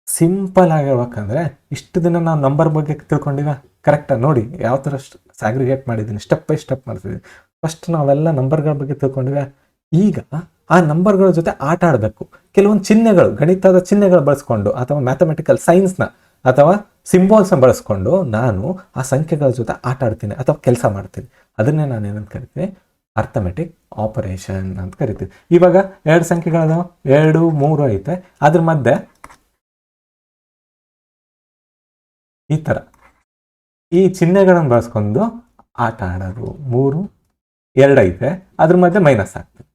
ಸಿಂಪಲ್ ಆಗಿರ್ಬೇಕಂದ್ರೆ ಇಷ್ಟು ದಿನ ನಾವು ನಂಬರ್ ಬಗ್ಗೆ ತಿಳ್ಕೊಂಡಿವ. ಕರೆಕ್ಟಾ? ನೋಡಿ ಯಾವ ಥರ ಸ್ಯಾಗ್ರಿಗೇಟ್ ಮಾಡಿದ್ದೀನಿ, ಸ್ಟೆಪ್ ಬೈ ಸ್ಟೆಪ್ ಮಾಡ್ತಿದ್ದೀನಿ. ಫಸ್ಟ್ ನಾವೆಲ್ಲ ನಂಬರ್ಗಳ ಬಗ್ಗೆ ತಿಳ್ಕೊಂಡಿವೆ. ಈಗ ಆ ನಂಬರ್ಗಳ ಜೊತೆ ಆಟ ಆಡಬೇಕು. ಕೆಲವೊಂದು ಚಿಹ್ನೆಗಳು, ಗಣಿತದ ಚಿಹ್ನೆಗಳು ಬಳಸ್ಕೊಂಡು, ಅಥವಾ ಮ್ಯಾಥಮೆಟಿಕಲ್ ಸೈನ್ಸ್ನ ಅಥವಾ ಸಿಂಬಾಲ್ಸ್ನ ಬಳಸ್ಕೊಂಡು ನಾನು ಆ ಸಂಖ್ಯೆಗಳ ಜೊತೆ ಆಟ ಆಡ್ತೀನಿ ಅಥವಾ ಕೆಲಸ ಮಾಡ್ತೀನಿ. ಅದನ್ನೇ ನಾನು ಏನಂತ ಕರಿತೀನಿ? ಅರ್ಥಮೆಟಿಕ್ ಆಪರೇಷನ್ ಅಂತ ಕರಿತೀವಿ. ಇವಾಗ 2 ಸಂಖ್ಯೆಗಳದಾವ, 2, 3 ಐತೆ. ಅದ್ರ ಮಧ್ಯೆ ಈ ಥರ ಈ ಚಿಹ್ನೆಗಳನ್ನು ಬಳಸ್ಕೊಂಡು ಆಟ ಆಡೋದು. 3, 2 ಐತೆ, ಅದ್ರ ಮಧ್ಯೆ ಮೈನಸ್ ಆಗ್ತದೆ.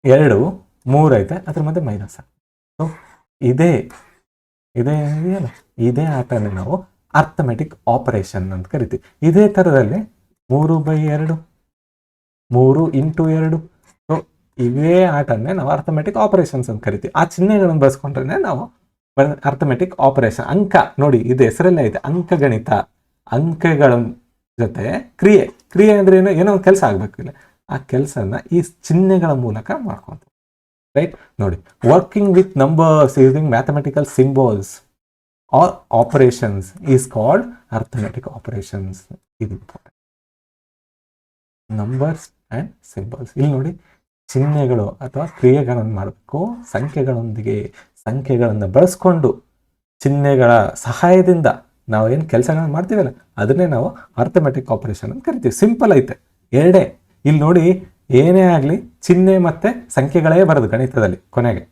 2, 3 ಐತೆ, ಅದ್ರ ಮಧ್ಯೆ ಮೈನಸ್ ಆಗ್ತದೆ. ಸೊ ಇದೇ ಇದೆಯಲ್ಲ, ಇದೇ ಆಟನೇ ನಾವು ಅರ್ಥಮೆಟಿಕ್ ಆಪರೇಷನ್ ಅಂತ ಕರಿತೀವಿ. ಇದೇ ಥರದಲ್ಲಿ 3/2, 3 × 2. ಸೊ ಇವೇ ಆಟನೇ ನಾವು ಅರ್ಥಮೆಟಿಕ್ ಆಪರೇಷನ್ಸ್ ಅಂತ ಕರಿತೀವಿ. ಆ ಚಿಹ್ನೆಗಳನ್ನು ಬಳಸ್ಕೊಂಡ್ರೆ ನಾವು ಅರ್ಥಮೆಟಿಕ್ ಆಪರೇಷನ್. ಅಂಕ ನೋಡಿ, ಇದು ಹೆಸರಲ್ಲೇ ಐತೆ, ಅಂಕಗಣಿತ. ಅಂಕೆಗಳ ಜೊತೆ ಕ್ರಿಯೆ ಅಂದ್ರೆ ಏನೋ ಒಂದು ಕೆಲಸ ಆಗ್ಬೇಕು. ಇಲ್ಲ, ಆ ಕೆಲಸನ ಈ ಚಿಹ್ನೆಗಳ ಮೂಲಕ ಮಾಡ್ಕೊಂತೀವಿ. ರೈಟ್? ನೋಡಿ, working with numbers using mathematical symbols or operations is called arithmetic operations. ಇದು ಇಂಪಾರ್ಟೆಂಟ್. Numbers and symbols. ಇಲ್ಲಿ ನೋಡಿ, ಚಿಹ್ನೆಗಳು ಅಥವಾ ಕ್ರಿಯೆಗಳನ್ನು ಮಾಡಬೇಕು ಸಂಖ್ಯೆಗಳೊಂದಿಗೆ. ಸಂಖ್ಯೆಗಳನ್ನು ಬಳಸ್ಕೊಂಡು ಚಿಹ್ನೆಗಳ ಸಹಾಯದಿಂದ ನಾವು ಏನು ಕೆಲಸಗಳನ್ನು ಮಾಡ್ತೀವಲ್ಲ, ಅದನ್ನೇ ನಾವು ಅರ್ಥಮೆಟಿಕ್ ಆಪರೇಷನ್ ಅಂತ ಕರಿತೀವಿ. ಸಿಂಪಲ್ ಐತೆ, ಎರಡೇ. ಇಲ್ಲಿ ನೋಡಿ, ಏನೇ ಆಗಲಿ ಚಿಹ್ನೆ ಮತ್ತು ಸಂಖ್ಯೆಗಳೇ ಬರೋದು ಗಣಿತದಲ್ಲಿ ಕೊನೆಗೆ.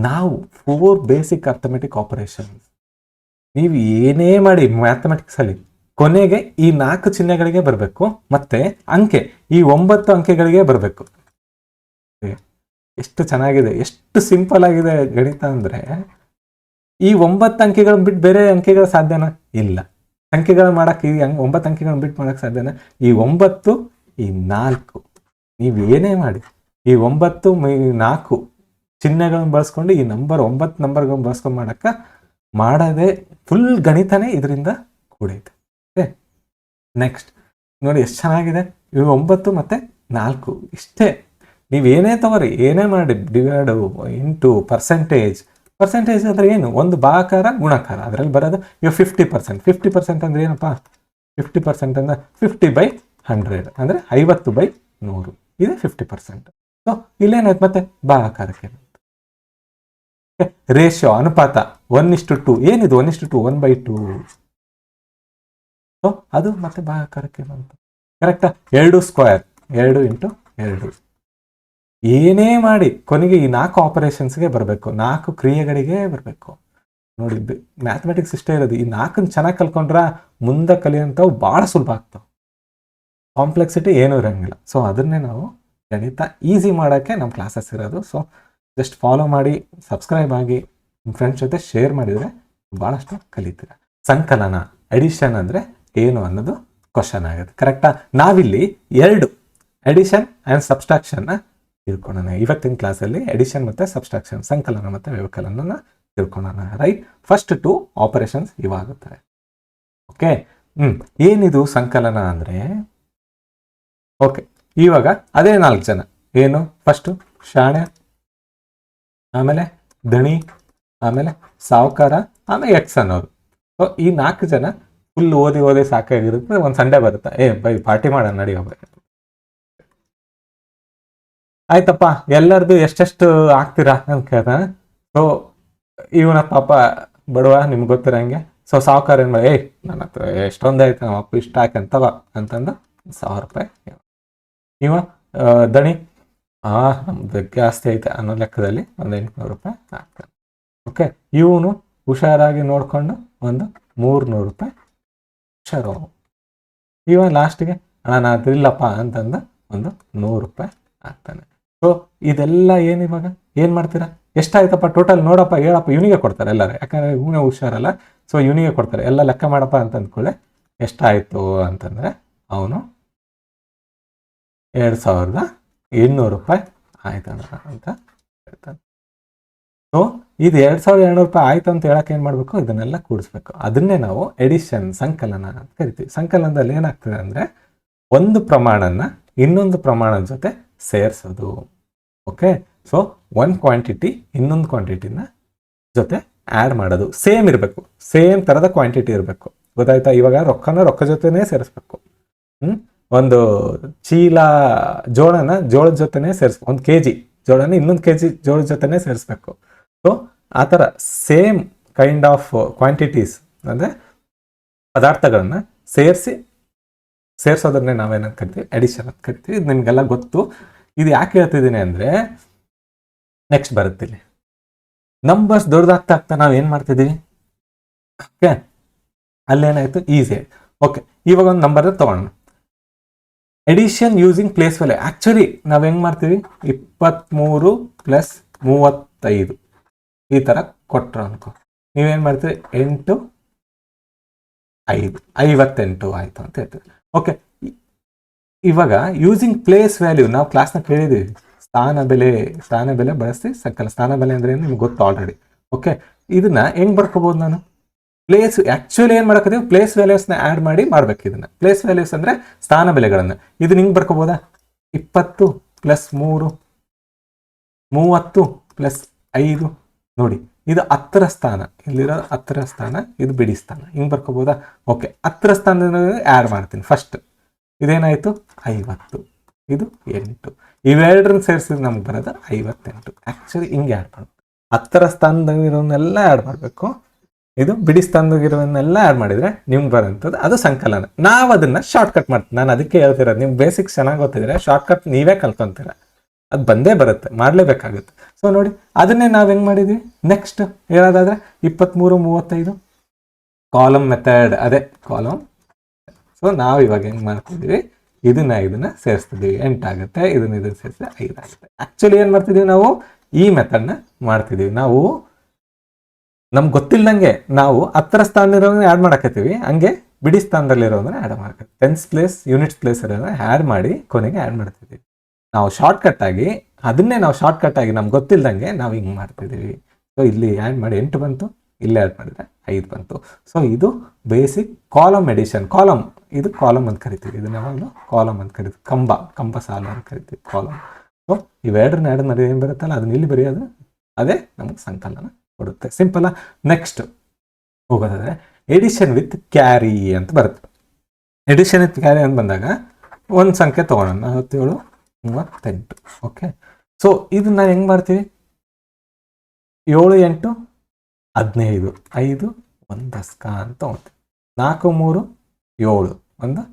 ನಾವು 4 ಬೇಸಿಕ್ ಅರ್ಥಮೆಟಿಕ್ ಆಪರೇಷನ್ಸ್. ನೀವು ಏನೇ ಮಾಡಿ ಮ್ಯಾಥಮೆಟಿಕ್ಸಲ್ಲಿ ಕೊನೆಗೆ ಈ 4 ಚಿಹ್ನೆಗಳಿಗೆ ಬರಬೇಕು, ಮತ್ತೆ ಅಂಕೆ ಈ 9 ಅಂಕೆಗಳಿಗೆ ಬರಬೇಕು. ಎಷ್ಟು ಚೆನ್ನಾಗಿದೆ, ಎಷ್ಟು ಸಿಂಪಲ್ ಆಗಿದೆ ಗಣಿತ ಅಂದರೆ. ಈ 9 ಅಂಕೆಗಳನ್ನ ಬಿಟ್ಟು ಬೇರೆ ಅಂಕೆಗಳು ಸಾಧ್ಯನಾ? ಇಲ್ಲ. ಸಂಖ್ಯೆಗಳು ಮಾಡಕ್ಕೆ ಈ 9 ಅಂಕೆಗಳನ್ನ ಬಿಟ್ಟು ಮಾಡಕ್ಕೆ ಸಾಧ್ಯನಾ? ಈ 9, ಈ 4, ನೀವು ಏನೇ ಮಾಡಿ ಈ 9, 4 ಚಿಹ್ನೆಗಳನ್ನ ಬಳಸ್ಕೊಂಡು ಈ 9 ನಂಬರ್ಗಳನ್ನ ಬಳಸ್ಕೊಂಡು ಮಾಡೋದೇ ಫುಲ್ ಗಣಿತನೇ ಇದರಿಂದ ಕೂಡೈತೆ. ಓಕೆ, ನೆಕ್ಸ್ಟ್ ನೋಡಿ ಎಷ್ಟು ಚೆನ್ನಾಗಿದೆ. ಇವು 9 ಮತ್ತು 4 ಇಷ್ಟೇ. ನೀವು ಏನೇ ತಗೋರಿ, ಏನೇ ಮಾಡಿ, ಡಿವೈಡ್ ಇಂಟು ಪರ್ಸೆಂಟೇಜ್ ಅಂದರೆ ಏನು? ಒಂದು ಭಾಗಾಕಾರ ಗುಣಾಕಾರ, ಅದರಲ್ಲಿ ಬರೋದು ಇವಾಗ 50%. 50% ಅಂದರೆ ಏನಪ್ಪ? 50% ಅಂದರೆ 50/100 ಅಂದರೆ 50/100. ಇದೆ 50%. ಸೊ ಇಲ್ಲೇನಾಯ್ತು ಮತ್ತೆ ಭಾಗಾಕಾರಕ್ಕೆ. ರೇಷಿಯೋ, ಅನುಪಾತ 1:2. ಏನಿದು 1:2? 1/2. ಸೊ ಅದು ಮತ್ತೆ ಭಾಗಾಕಾರಕ್ಕೆ ಬಂತು. ಕರೆಕ್ಟಾ? 2 ಸ್ಕ್ವೇರ್, 2 × 2. ಏನೇ ಮಾಡಿ ಕೊನೆಗೆ ಈ 4 ಆಪರೇಷನ್ಸ್ಗೆ ಬರಬೇಕು, 4 ಕ್ರಿಯೆಗಳಿಗೆ ಬರಬೇಕು. ನೋಡಿ, ಮ್ಯಾಥಮೆಟಿಕ್ಸ್ ಇಷ್ಟೇ ಇರೋದು. ಈ 4 ಚೆನ್ನಾಗಿ ಕಲ್ಕೊಂಡ್ರೆ ಮುಂದೆ ಕಲಿಯೋಂಥವು ಭಾಳ ಸುಲಭ ಆಗ್ತಾವೆ. ಕಾಂಪ್ಲೆಕ್ಸಿಟಿ ಏನೂ ಇರೋಂಗಿಲ್ಲ. ಸೊ ಅದನ್ನೇ ನಾವು ಗಣಿತ ಈಸಿ ಮಾಡೋಕ್ಕೆ ನಮ್ಮ ಕ್ಲಾಸಸ್ ಇರೋದು. ಸೊ ಜಸ್ಟ್ ಫಾಲೋ ಮಾಡಿ, ಸಬ್ಸ್ಕ್ರೈಬ್ ಆಗಿ, ನಿಮ್ಮ ಫ್ರೆಂಡ್ಸ್ ಜೊತೆ ಶೇರ್ ಮಾಡಿದರೆ ಭಾಳಷ್ಟು ಕಲಿತೀರ. ಸಂಕಲನ, ಎಡಿಷನ್ ಅಂದರೆ ಏನು ಅನ್ನೋದು ಕ್ವಶನ್ ಆಗುತ್ತೆ. ಕರೆಕ್ಟಾ? ನಾವಿಲ್ಲಿ 2 ಎಡಿಷನ್ ಆ್ಯಂಡ್ ಸಬ್ಸ್ಟ್ರಾಕ್ಷನ್ನ ತಿಳ್ಕೊಳ್ಳೋಣ. ಇವತ್ತಿನ ಕ್ಲಾಸಲ್ಲಿ ಎಡಿಷನ್ ಮತ್ತು ಸಬ್ಸ್ಟ್ರಾಕ್ಷನ್, ಸಂಕಲನ ಮತ್ತು ವ್ಯವಕಲನ ತಿಳ್ಕೊಳ್ಳೋಣ. ರೈಟ್? ಫಸ್ಟ್ 2 ಆಪರೇಷನ್ಸ್ ಇವಾಗುತ್ತವೆ. ಓಕೆ, ಏನಿದು ಸಂಕಲನ ಅಂದರೆ? ಓಕೆ, ಇವಾಗ ಅದೇ 4 ಜನ. ಏನು? ಫಸ್ಟು ಶಾಣೆ, ಆಮೇಲೆ ದಣಿ, ಆಮೇಲೆ ಸಾವುಕಾರ, ಆಮೇಲೆ ಎಕ್ಸ್ ಅನ್ನೋರು. ಸೊ ಈ 4 ಜನ ಫುಲ್ ಓದಿ ಸಾಕಾಗಿರುತ್ತೆ. ಒಂದು ಸಂಡೇ ಬರುತ್ತೆ, ಬೈ ಪಾರ್ಟಿ ಮಾಡೋಣ ನಡಿ ಹೋಗ್ಬೇಕು. ಆಯ್ತಪ್ಪ, ಎಲ್ಲರದು ಎಷ್ಟೆಷ್ಟು ಹಾಕ್ತೀರಾ ಅಂತ ಕೇಳ್ದ. ಸೊ ಇವನ ಪಾಪ ಬಡವ, ನಿಮ್ಗೆ ಗೊತ್ತಿರಂಗೆ. ಸೊ ಸಾವುಕಾರ ಏನು ಮಾಡಿ, ನನ್ನ ಹತ್ರ ಎಷ್ಟೊಂದು ಆಯ್ತು, ನಮ್ಮ ಅಪ್ಪ ಇಷ್ಟ ಹಾಕಂತವ ಅಂತಂದು 1000 ರೂಪಾಯಿ. ಇವ ದಣಿ ನಮ್ದು ಜಾಸ್ತಿ ಐತೆ ಅನ್ನೋ ಲೆಕ್ಕದಲ್ಲಿ ಒಂದು 800 ರೂಪಾಯಿ ಹಾಕ್ತಾನೆ. ಓಕೆ, ಇವನು ಹುಷಾರಾಗಿ ನೋಡಿಕೊಂಡು ಒಂದು 300 ರೂಪಾಯಿ ಹುಷಾರು. ಇವ ಲಾಸ್ಟ್ಗೆ ನಾನು ಅದಿಲ್ಲಪ್ಪ ಅಂತಂದು ಒಂದು 100 ರೂಪಾಯಿ ಹಾಕ್ತಾನೆ. ಸೊ ಇದೆಲ್ಲ ಇವಾಗ ಏನು ಮಾಡ್ತೀರಾ, ಎಷ್ಟಾಯ್ತಪ್ಪ ಟೋಟಲ್ ನೋಡಪ್ಪ ಹೇಳಪ್ಪ, ಇವನಿಗೆ ಕೊಡ್ತಾರೆ ಎಲ್ಲರೂ, ಯಾಕಂದರೆ ಇವನೇ ಹುಷಾರಲ್ಲ. ಸೊ ಇವನಿಗೆ ಕೊಡ್ತಾರೆ, ಎಲ್ಲ ಲೆಕ್ಕ ಮಾಡಪ್ಪ ಅಂತ ಅಂದ್ಕೊಳ್ಳಿ. ಎಷ್ಟಾಯಿತು ಅಂತಂದರೆ ಅವನು 2800 ರೂಪಾಯಿ ಆಯ್ತಂದ್ರ ಅಂತ ಹೇಳ್ತಾನೆ. ಸೊ ಇದು 2200 ರೂಪಾಯಿ ಆಯ್ತು ಅಂತ ಹೇಳಕ್ಕೆ ಏನು ಮಾಡಬೇಕು, ಇದನ್ನೆಲ್ಲ ಕೂಡಿಸ್ಬೇಕು. ಅದನ್ನೇ ನಾವು ಎಡಿಷನ್, ಸಂಕಲನ ಅಂತ ಕರಿತೀವಿ. ಸಂಕಲನದಲ್ಲಿ ಏನಾಗ್ತದೆ ಅಂದರೆ ಒಂದು ಪ್ರಮಾಣನ ಇನ್ನೊಂದು ಪ್ರಮಾಣದ ಜೊತೆ ಸೇರಿಸೋದು. ಓಕೆ, ಸೊ ಒಂದು ಕ್ವಾಂಟಿಟಿ ಇನ್ನೊಂದು ಕ್ವಾಂಟಿಟಿನ ಜೊತೆ ಆ್ಯಡ್ ಮಾಡೋದು. ಸೇಮ್ ಇರಬೇಕು, ಸೇಮ್ ಥರದ ಕ್ವಾಂಟಿಟಿ ಇರಬೇಕು. ಗೊತ್ತಾಯ್ತಾ? ಇವಾಗ ರೊಕ್ಕ ಜೊತೆನೇ ಸೇರಿಸ್ಬೇಕು. ಒಂದು ಚೀಲ ಜೋಳದ ಜೊತೆನೇ ಸೇರಿಸ್ಬೇಕು. 1 kg ಜೋಳನ ಇನ್ನೊಂದು kg ಜೋಳದ ಜೊತೆನೇ ಸೇರಿಸ್ಬೇಕು. ಸೊ ಆ ಥರ ಸೇಮ್ ಕೈಂಡ್ ಆಫ್ ಕ್ವಾಂಟಿಟೀಸ್ ಅಂದರೆ ಪದಾರ್ಥಗಳನ್ನ ಸೇರಿಸೋದನ್ನೇ ನಾವೇನಂತ ಕರಿತೀವಿ, ಎಡಿಷನ್ ಅಂತ ಕರಿತೀವಿ. ಇದು ನಿಮಗೆಲ್ಲ ಗೊತ್ತು. ಇದು ಯಾಕೆ ಹೇಳ್ತಿದ್ದೀನಿ ಅಂದರೆ ನೆಕ್ಸ್ಟ್ ಬರುತ್ತಿಲ್ಲಿ ನಂಬರ್ಸ್ ದೊಡ್ಡದಾಗ್ತಾ ನಾವೇನು ಮಾಡ್ತಿದ್ದೀವಿ. ಓಕೆ, ಅಲ್ಲೇನಾಯಿತು, ಈಸಿ ಆಯ್ತು. ಓಕೆ, ಇವಾಗ ಒಂದು ನಂಬರ್ ತೊಗೊಂಡು addition using place value. Actually ನಾವು ಹೆಂಗೆ ಮಾಡ್ತೀವಿ, 23 + 35 ಈ ಥರ ಕೊಟ್ಟರು ಅನ್ಕೋ. ನೀವೇನು ಮಾಡ್ತೀವಿ, 8 5 58 ಆಯಿತು ಅಂತ ಹೇಳ್ತೀವಿ. ಓಕೆ, ಇವಾಗ ಯೂಸಿಂಗ್ ಪ್ಲೇಸ್ ವ್ಯಾಲ್ಯೂ ನಾವು ಕ್ಲಾಸ್ನ ಕೇಳಿದ್ದೀವಿ. ಸ್ಥಾನ ಬೆಲೆ ಬಳಸಿ ಸಂಕಲನ. ಸ್ಥಾನ ಬೆಲೆ ಅಂದರೆ ನಿಮ್ಗೆ ಗೊತ್ತು ಆಲ್ರೆಡಿ. ಓಕೆ, ಇದನ್ನ ಹೆಂಗೆ ಬರ್ಕೋಬೋದು ನಾನು, ಪ್ಲೇಸ್ ಆ್ಯಕ್ಚುಲಿ ಏನು ಮಾಡೋಕ್ಕಿದ್ದೀವಿ, ಪ್ಲೇಸ್ ವ್ಯಾಲ್ಯೂಸ್ನ ಆ್ಯಡ್ ಮಾಡಿ ಮಾಡ್ಬೇಕು. ಇದನ್ನು ಪ್ಲೇಸ್ ವ್ಯಾಲ್ಯೂಸ್ ಅಂದರೆ ಸ್ಥಾನ ಬೆಲೆಗಳನ್ನು. ಇದು ಹಿಂಗೆ ಬರ್ಕೋಬೋದಾ, 20 + 3 30 + 5 ನೋಡಿ, ಇದು 10ರ ಸ್ಥಾನ, ಇಲ್ಲಿರೋ 10ರ ಸ್ಥಾನ, ಇದು ಬಿಡಿ ಸ್ಥಾನ. ಹಿಂಗೆ ಬರ್ಕೋಬೋದಾ. ಓಕೆ, 10ರ ಸ್ಥಾನದಿಂದ ಆ್ಯಡ್ ಮಾಡ್ತೀನಿ ಫಸ್ಟ್. ಇದೇನಾಯಿತು, 50, ಇದು 8. ಇವೆರಡರನ್ನ ಸೇರಿಸಿದ್ರೆ ನಮ್ಗೆ ಬರೋದು 58. ಆ್ಯಕ್ಚುಲಿ ಹಿಂಗೆ ಆ್ಯಡ್ ಮಾಡಬೇಕು. 10ರ ಸ್ಥಾನದಾಗಿರೋನ್ನೆಲ್ಲ ಆ್ಯಡ್ ಮಾಡಬೇಕು, ಇದು ಬಿಡಿ ಸ್ಥಾನದಾಗಿರೋನ್ನೆಲ್ಲ ಆ್ಯಡ್ ಮಾಡಿದರೆ ನಿಮ್ಗೆ ಬರೋಂಥದ್ದು ಅದು ಸಂಕಲನ. ನಾವು ಅದನ್ನು ಶಾರ್ಟ್ಕಟ್ ಮಾಡ್ತೀವಿ. ನಾನು ಅದಕ್ಕೆ ಹೇಳ್ತಿರೋದು, ನಿಮ್ಮ ಬೇಸಿಕ್ಸ್ ಚೆನ್ನಾಗಿ ಗೊತ್ತಿದ್ರೆ ಶಾರ್ಟ್ಕಟ್ ನೀವೇ ಕಲ್ತ್ಕೊಂತೀರ, ಅದು ಬಂದೇ ಬರುತ್ತೆ, ಮಾಡಲೇಬೇಕಾಗುತ್ತೆ. ಸೊ ನೋಡಿ, ಅದನ್ನೇ ನಾವು ಹೆಂಗೆ ಮಾಡಿದ್ವಿ. ನೆಕ್ಸ್ಟ್ ಹೇಳೋದಾದರೆ 23 35 ಕಾಲಮ್ ಮೆಥಡ್, ಅದೇ ಕಾಲಮ್. ಸೊ ನಾವು ಇವಾಗ ಹೆಂಗೆ ಮಾಡ್ತಿದ್ದೀವಿ, ಇದನ್ನ ಸೇರಿಸ್ತಿದ್ದೀವಿ, 8 ಆಗುತ್ತೆ. ಇದನ್ನ ಸೇರಿಸಿದ್ರೆ 5 ಆಗುತ್ತೆ. ಆ್ಯಕ್ಚುಲಿ ಏನು ಮಾಡ್ತಿದ್ದೀವಿ ನಾವು, ಈ ಮೆಥಡ್ನ ಮಾಡ್ತಿದ್ದೀವಿ. ನಾವು ನಮ್ಗೆ ಗೊತ್ತಿಲ್ಲದಂಗೆ ನಾವು 10ರ ಸ್ಥಾನದಲ್ಲಿರೋದನ್ನ ಆ್ಯಡ್ ಮಾಡಕತ್ತೀವಿ, ಹಂಗೆ ಬಿಡಿ ಸ್ಥಾನದಲ್ಲಿರೋದನ್ನ ಆ್ಯಡ್ ಮಾಡ್ತೀವಿ. 10th ಪ್ಲೇಸ್ ಯೂನಿಟ್ಸ್ ಪ್ಲೇಸ್ ಇರೋದನ್ನ ಆ್ಯಡ್ ಮಾಡಿ ಕೊನೆಗೆ ಆ್ಯಡ್ ಮಾಡ್ತಿದ್ದೀವಿ. ನಾವು ಶಾರ್ಟ್ಕಟ್ ಆಗಿ ನಮ್ಗೆ ಗೊತ್ತಿಲ್ಲದಂಗೆ ನಾವು ಹಿಂಗೆ ಮಾಡ್ತಿದ್ದೀವಿ. ಸೊ ಇಲ್ಲಿ ಆ್ಯಡ್ ಮಾಡಿ 8 ಬಂತು, ಇಲ್ಲೇ ಆ್ಯಡ್ ಮಾಡಿದ್ರೆ 5 ಬಂತು. ಸೊ ಇದು ಬೇಸಿಕ್ ಕಾಲಮ್ ಎಡಿಷನ್. ಕಾಲಮ್, ಇದು ಕಾಲಮ್ ಅಂತ ಕರಿತೀವಿ. ಇದನ್ನ ಯಾವಾಗಲೂ ಕಾಲಮ್ ಅಂತ ಕರಿತೀವಿ. ಕಂಬ ಸಾಲು ಅಂತ ಕರಿತೀವಿ ಕಾಲಮ್. ಸೊ ಇವೆರಡನ್ನ ಆ್ಯಡ್ ಮಾಡಿ ಏನು ಬರುತ್ತಲ್ಲ, ಅದನ್ನ ಇಲ್ಲಿ ಬರೆಯೋದು, ಅದೇ ನಮಗೆ ಸಂಕಲನ ಕೊಡುತ್ತೆ. ಸಿಂಪಲ್. ನೆಕ್ಸ್ಟ್ ಹೋಗೋದಾದ್ರೆ ಎಡಿಷನ್ ವಿತ್ ಕ್ಯಾರಿ ಅಂತ ಬರುತ್ತೆ. ಎಡಿಷನ್ ವಿತ್ ಕ್ಯಾರಿ ಅಂತ ಬಂದಾಗ ಒಂದು ಸಂಖ್ಯೆ ತೊಗೊಳ್ಳೋಣ, 47 38. ಓಕೆ, ಸೊ ಇದನ್ನ ನಾವು ಹೆಂಗೆ ಮಾಡ್ತೀವಿ, 7 8 15 5 1 ದಸ್ಕ ಅಂತ ತೊಗೊಳ್ತೀವಿ. 4 3 7 1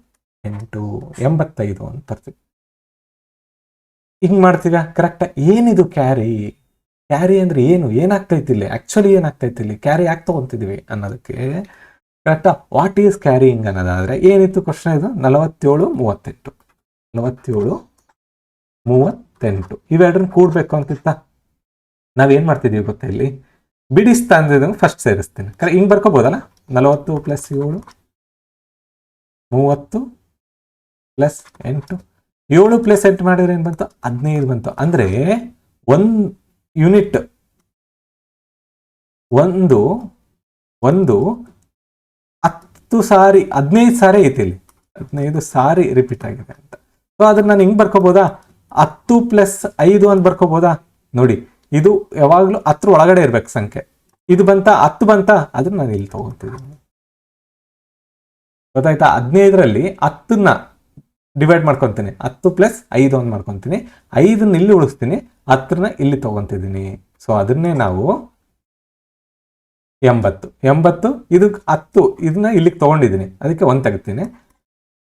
8 85 ಅಂತ ಬರ್ತೀವಿ. ಹಿಂಗೆ ಮಾಡ್ತೀರಾ ಕರೆಕ್ಟಾಗಿ. ಏನಿದು ಕ್ಯಾರಿ ಅಂದರೆ ಏನಾಗ್ತೈತಿ ಇಲ್ಲಿ, ಆ್ಯಕ್ಚುಲಿ ಏನಾಗ್ತೈತಿ ಇಲ್ಲಿ, ಕ್ಯಾರಿ ಯಾಕೆ ತೊಗೊತಿದ್ದೀವಿ ಅನ್ನೋದಕ್ಕೆ ಕರೆಕ್ಟಾ. ವಾಟ್ ಈಸ್ ಕ್ಯಾರಿಯಿಂಗ್ ಅನ್ನೋದಾದರೆ ಏನಿತ್ತು ಕ್ವಶನ್, ಇದು 47 38 47 38 ಇವೆರಡನ್ನ ಕೂಡಬೇಕು ಅಂತಿತ್ತ. ನಾವೇನು ಮಾಡ್ತಿದ್ದೀವಿ ಗೊತ್ತಾ, ಇಲ್ಲಿ ಬಿಡಿ ಸ್ಥಾನದಿಂದ ಫಸ್ಟ್ ಸೇರಿಸ್ತೀನಿ. ಹಿಂಗೆ ಬರ್ಕೋಬೋದಲ್ಲ, 40 + 7 30 + 8 7 + 8 ಮಾಡಿದ್ರೆ ಏನು ಬಂತು, 15 ಬಂತು. ಅಂದರೆ ಒಂದು ಯೂನಿಟ್ ಒಂದು 10 ಸಾರಿ 15 ಸಾರಿ ಐತಿ ಇಲ್ಲಿ, 15 ಸಾರಿ ರಿಪೀಟ್ ಆಗಿದೆ ಅಂತ. ಸೊ ಅದನ್ನ ನಾನು ಹಿಂಗೆ ಬರ್ಕೋಬೋದಾ, 10 + 5 ಅಂತ ಬರ್ಕೋಬೋದಾ. ನೋಡಿ, ಇದು ಯಾವಾಗಲೂ 10 ಒಳಗಡೆ ಇರ್ಬೇಕು ಸಂಖ್ಯೆ. ಇದು ಬಂತ 10 ಬಂತ, ಅದನ್ನ ನಾನು ಇಲ್ಲಿ ತಗೊತಿದ್ದೀನಿ. ಗೊತ್ತಾಯ್ತಾ. 15ರಲ್ಲಿ 10ನ್ನ ಡಿವೈಡ್ ಮಾಡ್ಕೊತೀನಿ, 10 + 5 ಅಂತ ಮಾಡ್ಕೊತೀನಿ, 5ನ್ನ ಇಲ್ಲಿ ಉಳಿಸ್ತೀನಿ, 10ನ್ನ ಇಲ್ಲಿ ತಗೊತಿದ್ದೀನಿ. ಸೊ ಅದನ್ನೇ ನಾವು 80 ಇದು 10, ಇದನ್ನ ಇಲ್ಲಿಗೆ ತೊಗೊಂಡಿದ್ದೀನಿ, ಅದಕ್ಕೆ 1 ತೆಗಿತೀನಿ.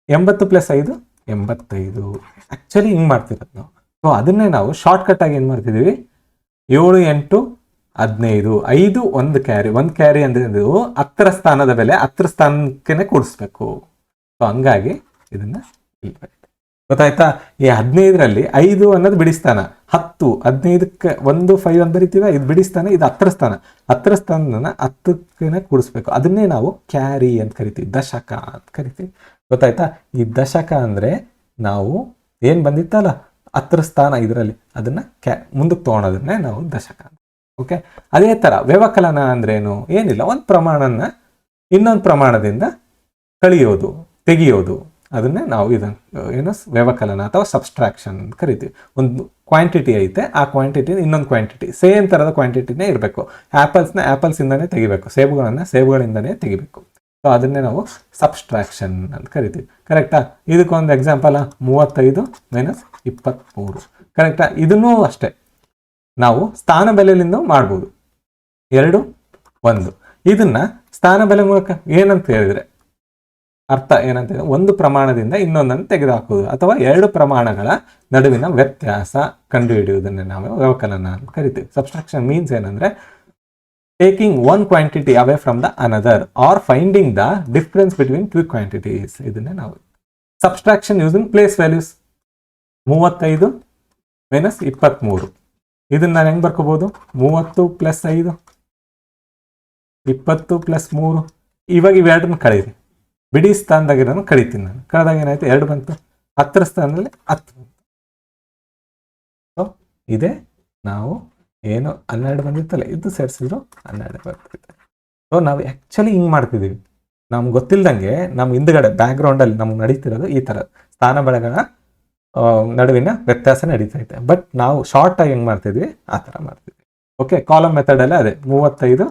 80 + 5 85. ಆ್ಯಕ್ಚುಲಿ ಹಿಂಗೆ ಮಾಡ್ತಿರೋದು ನಾವು. ಸೊ ಸೊ ಅದನ್ನೇ ನಾವು ಶಾರ್ಟ್ಕಟ್ ಆಗಿ ಏನು ಮಾಡ್ತಿದ್ದೀವಿ, 7 8 15, 5 ಒಂದು ಕ್ಯಾರಿ ಅಂದರೆ ಇದು 10ರ ಸ್ಥಾನದ ಬೆಲೆ 10 ಸ್ಥಾನಕ್ಕೆ ಕೂಡಿಸ್ಬೇಕು. ಸೊ ಹಂಗಾಗಿ ಇದನ್ನ ಗೊತ್ತಾಯ್ತಾ. ಈ 15ರಲ್ಲಿ 5 ಅನ್ನೋದು ಬಿಡಿಸ್ತಾನ, 10 15ಕ್ಕೆ 1 5 ಅಂತ ಬರಿತೀವಿ, ಇದು ಬಿಡಿಸ್ತಾನೆ, ಇದು 10ರ ಸ್ಥಾನ, 10ರ ಸ್ಥಾನನ 10ಕ್ಕೆ ಕೂಡಿಸ್ಬೇಕು. ಅದನ್ನೇ ನಾವು ಕ್ಯಾರಿ ಅಂತ ಕರಿತೀವಿ, ದಶಕ ಅಂತ ಕರಿತೀವಿ. ಗೊತ್ತಾಯ್ತಾ. ಈ ದಶಕ ಅಂದ್ರೆ ನಾವು ಏನ್ ಬಂದಿತ್ತಲ್ಲ 10ರ ಸ್ಥಾನ ಇದರಲ್ಲಿ, ಅದನ್ನ ಮುಂದಕ್ಕೆ ತಗೊಳೋದನ್ನೇ ನಾವು ದಶಕ ಅಂತ. ಓಕೆ. ಅದೇ ತರ ವ್ಯವಕಲನ ಅಂದ್ರೇನು, ಏನಿಲ್ಲ, ಒಂದು ಪ್ರಮಾಣನ ಇನ್ನೊಂದು ಪ್ರಮಾಣದಿಂದ ಕಳಿಯೋದು, ತೆಗಿಯೋದು, ಅದನ್ನೇ ನಾವು ಏನು ವ್ಯವಕಲನ ಅಥವಾ ಸಬ್ಸ್ಟ್ರಾಕ್ಷನ್ ಅಂತ ಕರಿತೀವಿ. ಒಂದು ಕ್ವಾಂಟಿಟಿ ಐತೆ, ಆ ಕ್ವಾಂಟಿಟಿ ಇನ್ನೊಂದು ಕ್ವಾಂಟಿಟಿ ಸೇಮ್ ಥರದ ಕ್ವಾಂಟಿಟಿನೇ ಇರಬೇಕು. ಆ್ಯಪಲ್ಸ್ ಇಂದಾನೇ ತೆಗಿಬೇಕು, ಸೇಬುಗಳಿಂದನೇ ತೆಗಿಬೇಕು. ಸೊ ಅದನ್ನೇ ನಾವು ಸಬ್ಸ್ಟ್ರಾಕ್ಷನ್ ಅಂತ ಕರಿತೀವಿ. ಕರೆಕ್ಟಾ. ಇದಕ್ಕೊಂದು ಎಕ್ಸಾಂಪಲ್ 35 - 23. ಕರೆಕ್ಟಾ. ಇದನ್ನೂ ಅಷ್ಟೇ ನಾವು ಸ್ಥಾನ ಬೆಲೆಯಿಂದ ಮಾಡ್ಬೋದು. 2 1. ಇದನ್ನ ಸ್ಥಾನ ಬೆಲೆ ಮೂಲಕ ಏನಂತ ಹೇಳಿದ್ರೆ ಅರ್ಥ ಏನಂತ ಹೇಳಿದ್ರೆ, ಒಂದು ಪ್ರಮಾಣದಿಂದ ಇನ್ನೊಂದನ್ನು ತೆಗೆದುಹಾಕುವುದು ಅಥವಾ 2 ಪ್ರಮಾಣಗಳ ನಡುವಿನ ವ್ಯತ್ಯಾಸ ಕಂಡುಹಿಡಿಯುವುದನ್ನೇ ನಾವು ವ್ಯವಕಲನ ಅಂತ ಕರಿತೀವಿ. ಸಬ್ಸ್ಟ್ರಾಕ್ಷನ್ ಮೀನ್ಸ್ ಏನಂದ್ರೆ taking one quantity away from the another are finding the difference between two quantities. ಇದನ್ನೇ ನಾವು ಸಬ್ಸ್ಟ್ರಾಕ್ಷನ್ ಯೂಸಿಂಗ್ ಪ್ಲೇಸ್ ವ್ಯಾಲ್ಯೂಸ್. 35 - 23. ಇದನ್ನ ನಾನು ಹೆಂಗ್ ಬರ್ಕೋಬಹುದು, 30 + 5 20 + 3. ಇವಾಗ ಇವೆರಡನ್ನ ಕಳೀರಿ, ಬಿಡಿ ಸ್ಥಾನದಾಗಿರೋನು ಕಳಿತೀನಿ ನಾನು. ಕಳೆದಾಗ ಏನಾಯ್ತು, 2 ಬಂತು. 10ರ ಸ್ಥಾನದಲ್ಲಿ 10 ಬಂತು. ಸೊ ಇದೇ ನಾವು ಏನು 12 ಬಂದಿತ್ತಲ್ಲ, ಇದು ಸೇರಿಸಿದ್ರು 12 ಬರ್ತಿತ್ತು. ಸೊ ನಾವು ಆ್ಯಕ್ಚುಲಿ ಹಿಂಗೆ ಮಾಡ್ತಿದ್ದೀವಿ, ನಮ್ಗೆ ಗೊತ್ತಿಲ್ಲದಂಗೆ ನಮ್ಮ ಹಿಂದ್ಗಡೆ ಬ್ಯಾಕ್ಗ್ರೌಂಡಲ್ಲಿ ನಮ್ಗೆ ನಡೀತಿರೋದು ಈ ಥರ ಸ್ಥಾನ ಬೆಳೆಗಳ ನಡುವಿನ ವ್ಯತ್ಯಾಸ ನಡೀತೈತೆ. ಬಟ್ ನಾವು ಶಾರ್ಟ್ ಆಗಿ ಹೆಂಗೆ ಮಾಡ್ತಿದ್ವಿ ಆ ಥರ ಮಾಡ್ತಿದ್ವಿ. ಓಕೆ. ಕಾಲಮ್ ಮೆಥಡಲ್ಲೇ ಅದೇ 35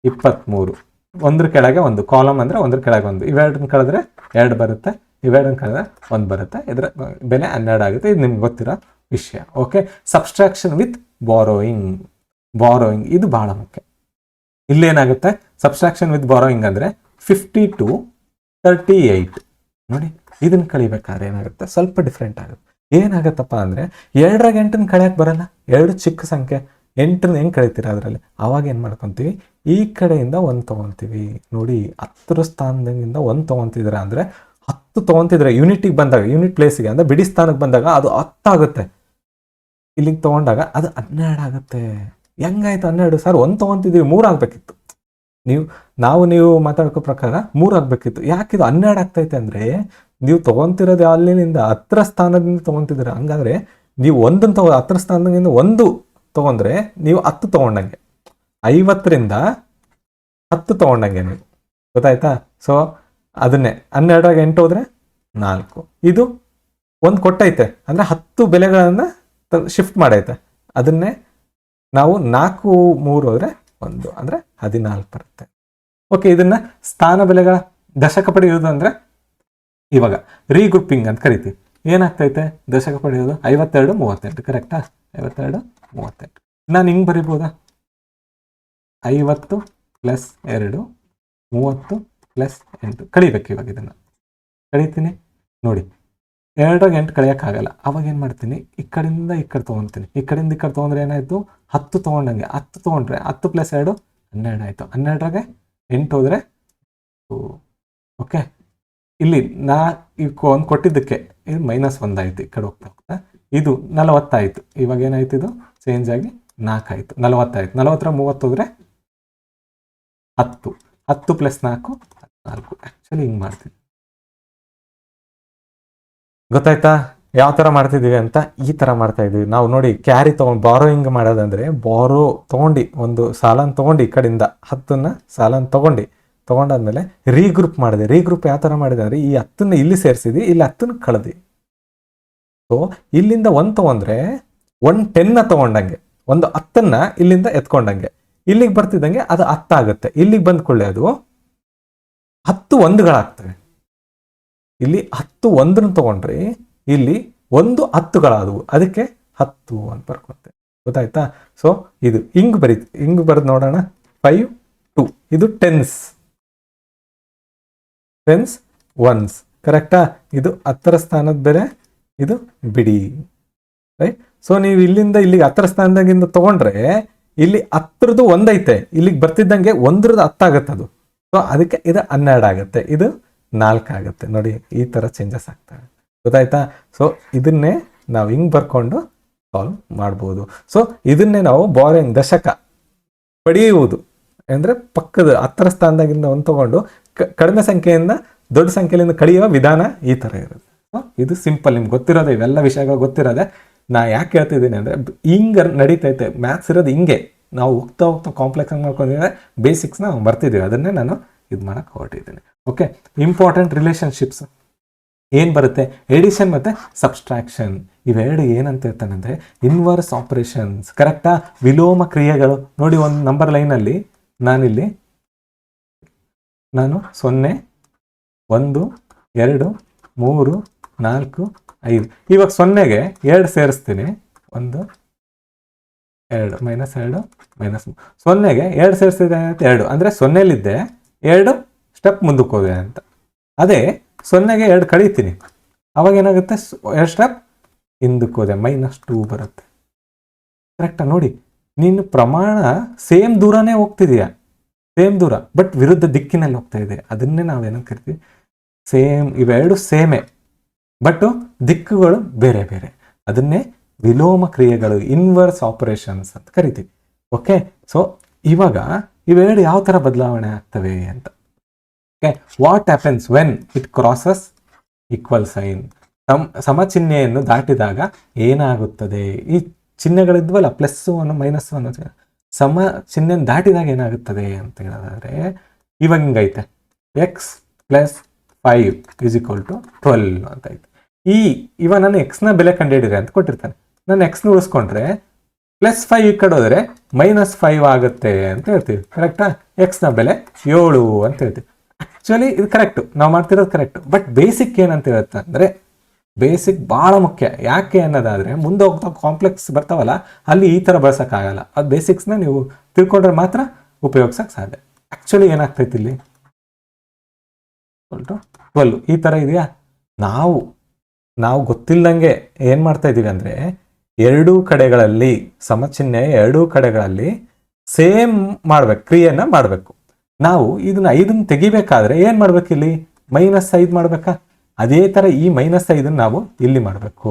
23, ಒಂದ್ರ ಕೆಳಗೆ ಒಂದು. ಕಾಲಮ್ ಅಂದರೆ ಒಂದ್ರ ಕೆಳಗೆ ಒಂದು. ಇವೆರಡನ್ನ ಕಳೆದ್ರೆ 2 ಬರುತ್ತೆ, ಇವೆರಡನ್ನ ಕಳೆದ್ರೆ 1 ಬರುತ್ತೆ. ಇದರ ಬೆಲೆ 12 ಆಗುತ್ತೆ. ಇದು ನಿಮ್ಗೆ ಗೊತ್ತಿರೋ ವಿಷಯ. ಓಕೆ. ಸಬ್ಸ್ಟ್ರಾಕ್ಷನ್ ವಿತ್ ಬಾರೋಯಿಂಗ್ ಇದು ಬಹಳ ಮುಖ್ಯ. ಇಲ್ಲೇನಾಗುತ್ತೆ, ಸಬ್ಸ್ಟ್ರಾಕ್ಷನ್ ವಿತ್ ಬಾರೋಯಿಂಗ್ ಅಂದರೆ 50 to 38. ನೋಡಿ, ಇದನ್ನ ಕಳಿಬೇಕಾದ್ರೆ ಏನಾಗುತ್ತೆ, ಸ್ವಲ್ಪ ಡಿಫ್ರೆಂಟ್ ಆಗುತ್ತೆ. ಏನಾಗತ್ತಪ್ಪ ಅಂದರೆ 2ರ 8ನ ಕಳೆಯಕ್ಕೆ ಬರಲ್ಲ. 2 ಚಿಕ್ಕ ಸಂಖ್ಯೆ, 8ನ ಹೆಂಗೆ ಕಳಿತೀರ ಅದರಲ್ಲಿ. ಅವಾಗ ಏನು ಮಾಡ್ಕೊತೀವಿ, ಈ ಕಡೆಯಿಂದ 1 ತೊಗೊತೀವಿ. ನೋಡಿ, 10ರ ಸ್ಥಾನದಿಂದ 1 ತೊಗೊತಿದ್ರೆ ಅಂದರೆ 10 ತೊಗೊತಿದ್ರೆ ಯೂನಿಟಿಗೆ ಬಂದಾಗ, ಯೂನಿಟ್ ಪ್ಲೇಸಿಗೆ ಅಂದರೆ ಬಿಡಿ ಸ್ಥಾನಕ್ಕೆ ಬಂದಾಗ ಅದು 10 ಆಗುತ್ತೆ. ಇಲ್ಲಿಗೆ ತೊಗೊಂಡಾಗ ಅದು 12 ಆಗುತ್ತೆ. ಹೆಂಗಾಯ್ತು 12? ಸರ್ 1 ತೊಗೊತಿದ್ವಿ, 3 ಆಗಬೇಕಿತ್ತು. ನೀವು ಮಾತಾಡ್ಕೋ ಪ್ರಕಾರ 3 ಆಗಬೇಕಿತ್ತು. ಯಾಕಿದು 12 ಆಗ್ತೈತೆ ಅಂದರೆ ನೀವು ತೊಗೊತಿರೋದು ಅಲ್ಲಿನಿಂದ 10ರ ಸ್ಥಾನದಿಂದ ತೊಗೊತಿದ್ದೀರ. ಹಂಗಾದ್ರೆ ನೀವು 10ರ ಸ್ಥಾನದಿಂದ 1 ತೊಗೊಂಡ್ರೆ ನೀವು 10 ತೊಗೊಂಡಂಗೆ, 50ರಿಂದ 10 ತೊಗೊಂಡಂಗೆ ನೀವು. ಗೊತ್ತಾಯ್ತಾ. ಸೊ ಅದನ್ನೇ 12ರಾಗ 8 ಹೋದ್ರೆ 4. ಇದು 1 ಕೊಟ್ಟೈತೆ ಅಂದರೆ 10 ಬೆಲೆಗಳನ್ನು ಶಿಫ್ಟ್ ಮಾಡೈತೆ. ಅದನ್ನೇ ನಾವು 4 3 ಹೋದ್ರೆ 1 ಅಂದರೆ 14 ಬರುತ್ತೆ. ಓಕೆ. ಇದನ್ನ ಸ್ಥಾನ ಬೆಲೆಗಳ ದಶಕ ಪಡೆಯೋದು ಅಂದರೆ ಇವಾಗ ರೀಗ್ರೂಪಿಂಗ್ ಅಂತ ಕರಿತೀವಿ. ಏನಾಗ್ತೈತೆ ದಶಕ ಪಡೆಯೋದು 52 38. ಕರೆಕ್ಟಾ. 52 38 ನಾನು ಹಿಂಗೆ ಬರಿಬೋದಾ, 50 + 2 30 + 8 ಕಳಿಬೇಕು. ಇವಾಗ ಇದನ್ನು ಕಳಿತೀನಿ. ನೋಡಿ, 2ರಾಗ 8 ಕಳಿಯೋಕ್ಕಾಗಲ್ಲ. ಅವಾಗ ಏನು ಮಾಡ್ತೀನಿ, ಈ ಕಡೆಯಿಂದ ಈ ಕಡೆ ತೊಗೊತೀನಿ. ಈ ಕಡೆಯಿಂದ ಈ ಕಡೆ ತೊಗೊಂಡ್ರೆ ಏನಾಯಿತು, 10 ತೊಗೊಂಡಂಗೆ. 10 ತೊಗೊಂಡ್ರೆ 10 + 2 12 ಆಯಿತು. 12ರಾಗ 8 ಹೋದರೆ ಓಕೆ. ಇಲ್ಲಿ ಒಂದು ಕೊಟ್ಟಿದ್ದಕ್ಕೆ ಇದು -1 ಆಯಿತು. ಈ ಕಡೆ ಹೋಗ್ತಾ ಇದು 40 ಆಯಿತು. ಇವಾಗ ಏನಾಯ್ತು, ಇದು ಚೇಂಜ್ ಆಗಿ 4 ಆಯಿತು. 40 ಆಯಿತು. 40ರ 30 ಹೋದರೆ 10. 10 + 4 14. ಆ್ಯಕ್ಚುಲಿ ಹಿಂಗೆ ಮಾಡ್ತೀನಿ. ಗೊತ್ತಾಯ್ತಾ ಯಾವ ಥರ ಮಾಡ್ತಿದ್ದೀವಿ ಅಂತ. ಈ ಥರ ಮಾಡ್ತಾ ಇದ್ದೀವಿ ನಾವು. ನೋಡಿ, ಕ್ಯಾರಿ ತೊಗೊಂಡು ಬಾರೋಯಿಂಗ್ ಮಾಡೋದಂದರೆ ತೊಗೊಂಡು ಒಂದು ಸಾಲನ್ನು ತೊಗೊಂಡು ಈ ಕಡೆಯಿಂದ 10ನ್ನ ಸಾಲನ್ನು ತೊಗೊಂಡಾದ್ಮೇಲೆ ರೀಗ್ರೂಪ್ ಮಾಡಿದೆ. ರೀಗ್ರೂಪ್ ಯಾವ ಥರ ಮಾಡಿದೆ ಅಂದರೆ ಈ 10ನ್ನ ಇಲ್ಲಿ ಸೇರಿಸಿದ್ವಿ, ಇಲ್ಲಿ 10ನ್ನ ಕಳೆದಿ. ಸೊ ಇಲ್ಲಿಂದ 1 ತೊಗೊಂಡ್ರೆ 1 10ನ ತೊಗೊಂಡಂಗೆ, ಒಂದು 10ನ್ನ ಇಲ್ಲಿಂದ ಎತ್ಕೊಂಡಂಗೆ, ಇಲ್ಲಿಗೆ ಬರ್ತಿದ್ದಂಗೆ ಅದು 10 ಆಗುತ್ತೆ. ಇಲ್ಲಿಗೆ ಬಂದ್ಕೊಳ್ಳೆ ಅದು 10 1ಗಳಾಗ್ತವೆ. ಇಲ್ಲಿ 10 1ನ ತೊಗೊಂಡ್ರಿ, ಇಲ್ಲಿ 1 10ಗಳಾದವು, ಅದಕ್ಕೆ 10 ಅಂತ ಬರ್ಕೊತೆ. ಗೊತ್ತಾಯ್ತಾ. ಸೊ ಇದು ಹಿಂಗೆ ಬರೆದು ನೋಡೋಣ. 5 2 ಇದು ಟೆನ್ಸ್ ಒನ್ಸ್. ಕರೆಕ್ಟಾ. ಇದು 10ರ ಸ್ಥಾನದ ಬೆಲೆ, ಇದು ಬಿಡಿ. ರೈಟ್. ಸೊ ನೀವು ಇಲ್ಲಿಂದ ಇಲ್ಲಿಗೆ 10 ಸ್ಥಾನದಾಗಿಂದ ತಗೊಂಡ್ರೆ ಇಲ್ಲಿ 10ರದ್ದು 1 ಐತೆ, ಇಲ್ಲಿಗೆ ಬರ್ತಿದ್ದಂಗೆ 1ರದ್ದು 10 ಆಗುತ್ತೆ ಅದು. ಸೊ ಅದಕ್ಕೆ ಇದು 12 ಆಗುತ್ತೆ, ಇದು 4 ಆಗುತ್ತೆ. ನೋಡಿ ಈ ಥರ ಚೇಂಜಸ್ ಆಗ್ತವೆ, ಗೊತ್ತಾಯ್ತಾ? ಸೊ ಇದನ್ನೇ ನಾವು ಹಿಂಗೆ ಬರ್ಕೊಂಡು ಸಾಲ್ವ್ ಮಾಡ್ಬೋದು. ಸೊ ಇದನ್ನೇ ನಾವು ಬಾರಿಂಗ್ ದಶಕ ಪಡೆಯುವುದು ಅಂದರೆ ಪಕ್ಕದ 10ರ ಸ್ಥಾನದಾಗಿಂದ 1 ತಗೊಂಡು ಕಡಿಮೆ ಸಂಖ್ಯೆಯಿಂದ ದೊಡ್ಡ ಸಂಖ್ಯೆಯಿಂದ ಕಳೆಯುವ ವಿಧಾನ ಈ ಥರ ಇರುತ್ತೆ. ಇದು ಸಿಂಪಲ್, ನಿಮ್ಗೆ ಗೊತ್ತಿರೋದೆ, ಇವೆಲ್ಲ ವಿಷಯಗಳು ಗೊತ್ತಿರೋದೆ. ನಾ ಯಾಕೆ ಹೇಳ್ತಿದ್ದೀನಿ ಅಂದರೆ ಹಿಂಗೆ ನಡೀತೈತೆ ಮ್ಯಾಥ್ಸ್ ಇರೋದು ಹಿಂಗೆ. ನಾವು ಹೋಗ್ತಾ ಹೋಗ್ತಾ ಕಾಂಪ್ಲೆಕ್ಸ್ ಆಗಿ ಮಾಡ್ಕೊಂಡಿದ್ರೆ ಬೇಸಿಕ್ಸ್ನ ಬರ್ತಿದ್ದೀವಿ, ಅದನ್ನೇ ನಾನು ಇದು ಮಾಡೋಕ್ಕೆ ಹೊರಟಿದ್ದೀನಿ. ಓಕೆ, ಇಂಪಾರ್ಟೆಂಟ್ ರಿಲೇಷನ್ಶಿಪ್ಸ್ ಏನು ಬರುತ್ತೆ? ಎಡಿಷನ್ ಮತ್ತು ಸಬ್ಸ್ಟ್ರಾಕ್ಷನ್. ಇವೆರಡು ಏನಂತ ಹೇಳ್ತಾನೆ ಅಂದರೆ ಇನ್ವರ್ಸ್ ಆಪರೇಷನ್ಸ್, ಕರೆಕ್ಟಾ? ವಿಲೋಮ ಕ್ರಿಯೆಗಳು. ನೋಡಿ, ಒಂದು ನಂಬರ್ ಲೈನಲ್ಲಿ ನಾನು 0, 1, 2, 3, 4, 5. ಇವಾಗ 0ಗೆ 2 ಸೇರಿಸ್ತೀನಿ. 1, 2, -2, -3. 0ಗೆ 2 ಸೇರಿಸಿದೆ 2 ಅಂದರೆ 0ಲಿದ್ದೆ 2 ಸ್ಟೆಪ್ ಮುಂದಕ್ಕೆ ಹೋದೆ ಅಂತ. ಅದೇ 0ಗೆ 2 ಕಳೀತೀನಿ, ಅವಾಗ ಏನಾಗುತ್ತೆ? 2 ಸ್ಟೆಪ್ ಹಿಂದಕ್ಕೆ ಹೋದೆ, -2 ಬರುತ್ತೆ. ಕರೆಕ್ಟಾ? ನೋಡಿ, ನೀನು ಪ್ರಮಾಣ ಸೇಮ್ ದೂರನೇ ಹೋಗ್ತಿದೀಯ, ಸೇಮ್ ದೂರ, ಬಟ್ ವಿರುದ್ಧ ದಿಕ್ಕಿನಲ್ಲಿ ಹೋಗ್ತಾ ಇದೆ. ಅದನ್ನೇ ನಾವೇನಂತ ಕರಿತೀವಿ? ಸೇಮ್. ಇವೆರಡು ಸೇಮೇ, ಬಟ್ ದಿಕ್ಕುಗಳು ಬೇರೆ ಬೇರೆ. ಅದನ್ನೇ ವಿಲೋಮ ಕ್ರಿಯೆಗಳು, ಇನ್ವರ್ಸ್ ಆಪರೇಷನ್ಸ್ ಅಂತ ಕರಿತೀವಿ. ಓಕೆ, ಸೊ ಇವಾಗ ಇವೆರಡು ಯಾವ ಥರ ಬದಲಾವಣೆ ಆಗ್ತವೆ ಅಂತ. Okay, what happens when it crosses equal sign? ಸಮಚಿಹ್ನೆಯನ್ನು ದಾಟಿದಾಗ ಏನಾಗುತ್ತದೆ? ಈ ಚಿಹ್ನೆಗಳಿದ್ವಲ್ಲ, +1 -1 ಸಮ ಚಿಹ್ನೆಯನ್ನು ದಾಟಿದಾಗ ಏನಾಗುತ್ತದೆ ಅಂತ ಹೇಳೋದಾದ್ರೆ ಇವಾಗ ಹಿಂಗೈತೆ, x + 5 = 12 ಅಂತ ಐತೆ. ಇವಾಗ ನಾನು ಎಕ್ಸ್ನ ಬೆಲೆ ಕಂಡುಹಿಡಿದ್ರೆ ಅಂತ ಕೊಟ್ಟಿರ್ತಾನೆ. ನಾನು ಎಕ್ಸ್ನ ಉಳಿಸ್ಕೊಂಡ್ರೆ +5 ಈ ಕಡೆ ಹೋದರೆ -5 ಆಗುತ್ತೆ ಅಂತ ಹೇಳ್ತೀವಿ, ಕರೆಕ್ಟಾ? ಎಕ್ಸ್ನ ಬೆಲೆ 7 ಅಂತ ಹೇಳ್ತೀವಿ. ಆ್ಯಕ್ಚುಲಿ ಇದು ಕರೆಕ್ಟು, ನಾವು ಮಾಡ್ತಿರೋದು ಕರೆಕ್ಟು. ಬಟ್ ಬೇಸಿಕ್ ಏನಂತ ಹೇಳುತ್ತೆ ಅಂದರೆ, ಬೇಸಿಕ್ ಭಾಳ ಮುಖ್ಯ. ಯಾಕೆ ಅನ್ನೋದಾದರೆ ಮುಂದೆ ಹೋಗ್ತಾ ಕಾಂಪ್ಲೆಕ್ಸ್ ಬರ್ತಾವಲ್ಲ, ಅಲ್ಲಿ ಈ ಥರ ಬಳಸೋಕ್ಕಾಗಲ್ಲ. ಅದು ಬೇಸಿಕ್ಸ್ನ ನೀವು ತಿಳ್ಕೊಂಡ್ರೆ ಮಾತ್ರ ಉಪಯೋಗಿಸೋಕೆ ಸಾಧ್ಯ. ಆ್ಯಕ್ಚುಲಿ ಏನಾಗ್ತೈತಿ ಇಲ್ಲಿ 12 ಈ ಥರ ಇದೆಯಾ? ನಾವು ಗೊತ್ತಿಲ್ಲದಂಗೆ ಏನು ಮಾಡ್ತಾ ಇದ್ದೀವಿ ಅಂದರೆ, ಎರಡೂ ಕಡೆಗಳಲ್ಲಿ ಸಮಚಿಹ್ನೆ, ಎರಡೂ ಕಡೆಗಳಲ್ಲಿ ಸೇಮ್ ಮಾಡ್ಬೇಕು, ಕ್ರಿಯೆಯನ್ನು ಮಾಡಬೇಕು. ನಾವು ಇದನ್ನ 5 ತೆಗಿಬೇಕಾದ್ರೆ ಏನು ಮಾಡ್ಬೇಕು? ಇಲ್ಲಿ -5 ಮಾಡ್ಬೇಕಾ? ಅದೇ ಥರ ಈ -5 ನಾವು ಇಲ್ಲಿ ಮಾಡಬೇಕು.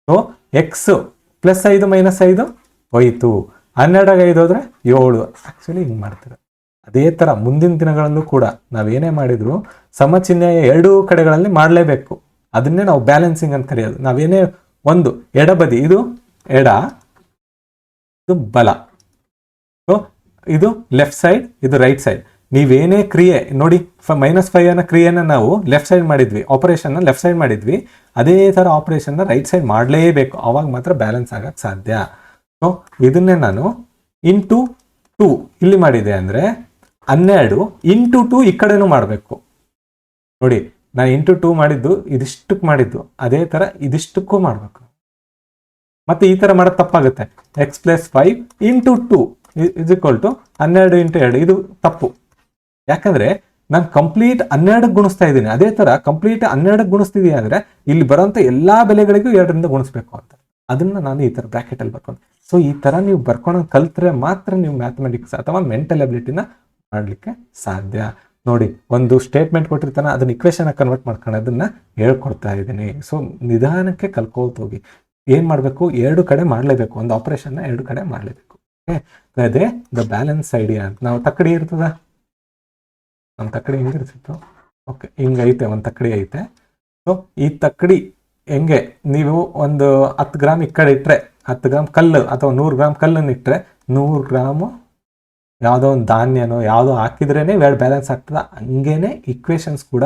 ಸೊ ಎಕ್ಸ್ +5 -5 ಹೋಯಿತು, 12 5 ಹೋದ್ರೆ 7. ಆ್ಯಕ್ಚುಲಿ ಹಿಂಗೆ ಮಾಡ್ತಾರೆ. ಅದೇ ಥರ ಮುಂದಿನ ದಿನಗಳಲ್ಲೂ ಕೂಡ ನಾವೇನೇ ಮಾಡಿದ್ರು ಸಮಚಿಹ್ನೆಯ ಎರಡೂ ಕಡೆಗಳಲ್ಲಿ ಮಾಡಲೇಬೇಕು. ಅದನ್ನೇ ನಾವು ಬ್ಯಾಲೆನ್ಸಿಂಗ್ ಅಂತ ಕರೆಯೋದು. ನಾವೇನೇ ಒಂದು ಎಡಬದಿ, ಇದು ಎಡ, ಇದು ಬಲ, ಸೊ ಇದು ಲೆಫ್ಟ್ ಸೈಡ್, ಇದು ರೈಟ್ ಸೈಡ್. ನೀವೇನೇ ಕ್ರಿಯೆ ನೋಡಿ, -5 ಅನ್ನೋ ಕ್ರಿಯೆನ ನಾವು ಲೆಫ್ಟ್ ಸೈಡ್ ಮಾಡಿದ್ವಿ, ಆಪರೇಷನ್ನ ಲೆಫ್ಟ್ ಸೈಡ್ ಮಾಡಿದ್ವಿ, ಅದೇ ಥರ ಆಪರೇಷನ್ನ ರೈಟ್ ಸೈಡ್ ಮಾಡಲೇಬೇಕು, ಅವಾಗ ಮಾತ್ರ ಬ್ಯಾಲೆನ್ಸ್ ಆಗಕ್ಕೆ ಸಾಧ್ಯ. ಸೊ ಇದನ್ನೇ ನಾನು × 2 ಇಲ್ಲಿ ಮಾಡಿದೆ ಅಂದರೆ 12 × 2 ಈ ಕಡೆನೂ ಮಾಡಬೇಕು. ನೋಡಿ, ನಾನು × 2 ಮಾಡಿದ್ದು ಇದಿಷ್ಟಕ್ಕೆ ಮಾಡಿದ್ದು, ಅದೇ ಥರ ಇದಿಷ್ಟಕ್ಕೂ ಮಾಡಬೇಕು. ಮತ್ತೆ ಈ ಥರ ಮಾಡೋದು ತಪ್ಪಾಗುತ್ತೆ. x + 5 × 2 = 12 × 2 ಇದು ತಪ್ಪು. ಯಾಕಂದ್ರೆ ನಾನು ಕಂಪ್ಲೀಟ್ 12 ಗುಣಿಸ್ತಾ ಇದ್ದೀನಿ. ಅದೇ ಥರ ಕಂಪ್ಲೀಟ್ 12 ಗುಣಿಸ್ತಿದ್ದೀನಿ ಅಂದರೆ ಇಲ್ಲಿ ಬರೋಂಥ ಎಲ್ಲ ಬೆಲೆಗಳಿಗೂ 2ರಿಂದ ಗುಣಿಸ್ಬೇಕು ಅಂತ. ಅದನ್ನು ನಾನು ಈ ಥರ ಬ್ರ್ಯಾಕೆಟಲ್ಲಿ ಬರ್ಕೊಂಡು, ಸೊ ಈ ಥರ ನೀವು ಬರ್ಕೊಂಡು ಕಲ್ತ್ರೆ ಮಾತ್ರ ನೀವು ಮ್ಯಾಥಮೆಟಿಕ್ಸ್ ಅಥವಾ ಮೆಂಟಲ್ ಎಬಿಲಿಟಿನ ಮಾಡಲಿಕ್ಕೆ ಸಾಧ್ಯ. ನೋಡಿ, ಒಂದು ಸ್ಟೇಟ್ಮೆಂಟ್ ಕೊಟ್ಟಿರ್ತಾನೆ, ಅದನ್ನ ಇಕ್ವೇಷನ್ ಕನ್ವರ್ಟ್ ಮಾಡ್ಕೊಂಡು ಅದನ್ನ ಹೇಳ್ಕೊಡ್ತಾ ಇದ್ದೀನಿ. ಸೊ ನಿಧಾನಕ್ಕೆ ಕಲ್ಕೋತ ಹೋಗಿ. ಏನು ಮಾಡಬೇಕು? ಎರಡು ಕಡೆ ಮಾಡಲೇಬೇಕು, ಒಂದು ಆಪರೇಷನ್ನ ಎರಡು ಕಡೆ ಮಾಡಲೇಬೇಕು. ಓಕೆ, ಅದೇ ದ ಬ್ಯಾಲೆನ್ಸ್ ಐಡಿಯಾ ಅಂತ. ನಾವು ತಕ್ಕಡಿ ಇರ್ತದ, ಒಂದು ತಕ್ಕಡಿ ಹಿಂಗಿರ್ತಿತ್ತು. ಓಕೆ, ಹಿಂಗೈತೆ, ಒಂದು ತಕ್ಕಡಿ ಐತೆ. ಸೊ ಈ ತಕ್ಕಡಿ ಹೆಂಗೆ, ನೀವು ಒಂದು 10 ಗ್ರಾಮ್ ಈ ಕಡೆ ಇಟ್ಟರೆ 10 ಗ್ರಾಮ್ ಕಲ್ಲು ಅಥವಾ 100 ಗ್ರಾಮ್ ಕಲ್ಲನ್ನು ಇಟ್ಟರೆ 100 ಗ್ರಾಮು ಯಾವುದೋ ಒಂದು ಧಾನ್ಯನೋ ಯಾವುದೋ ಹಾಕಿದ್ರೇ ವೇಳೆ ಬ್ಯಾಲೆನ್ಸ್ ಆಗ್ತದೆ. ಹಂಗೇನೆ ಇಕ್ವೇಷನ್ಸ್ ಕೂಡ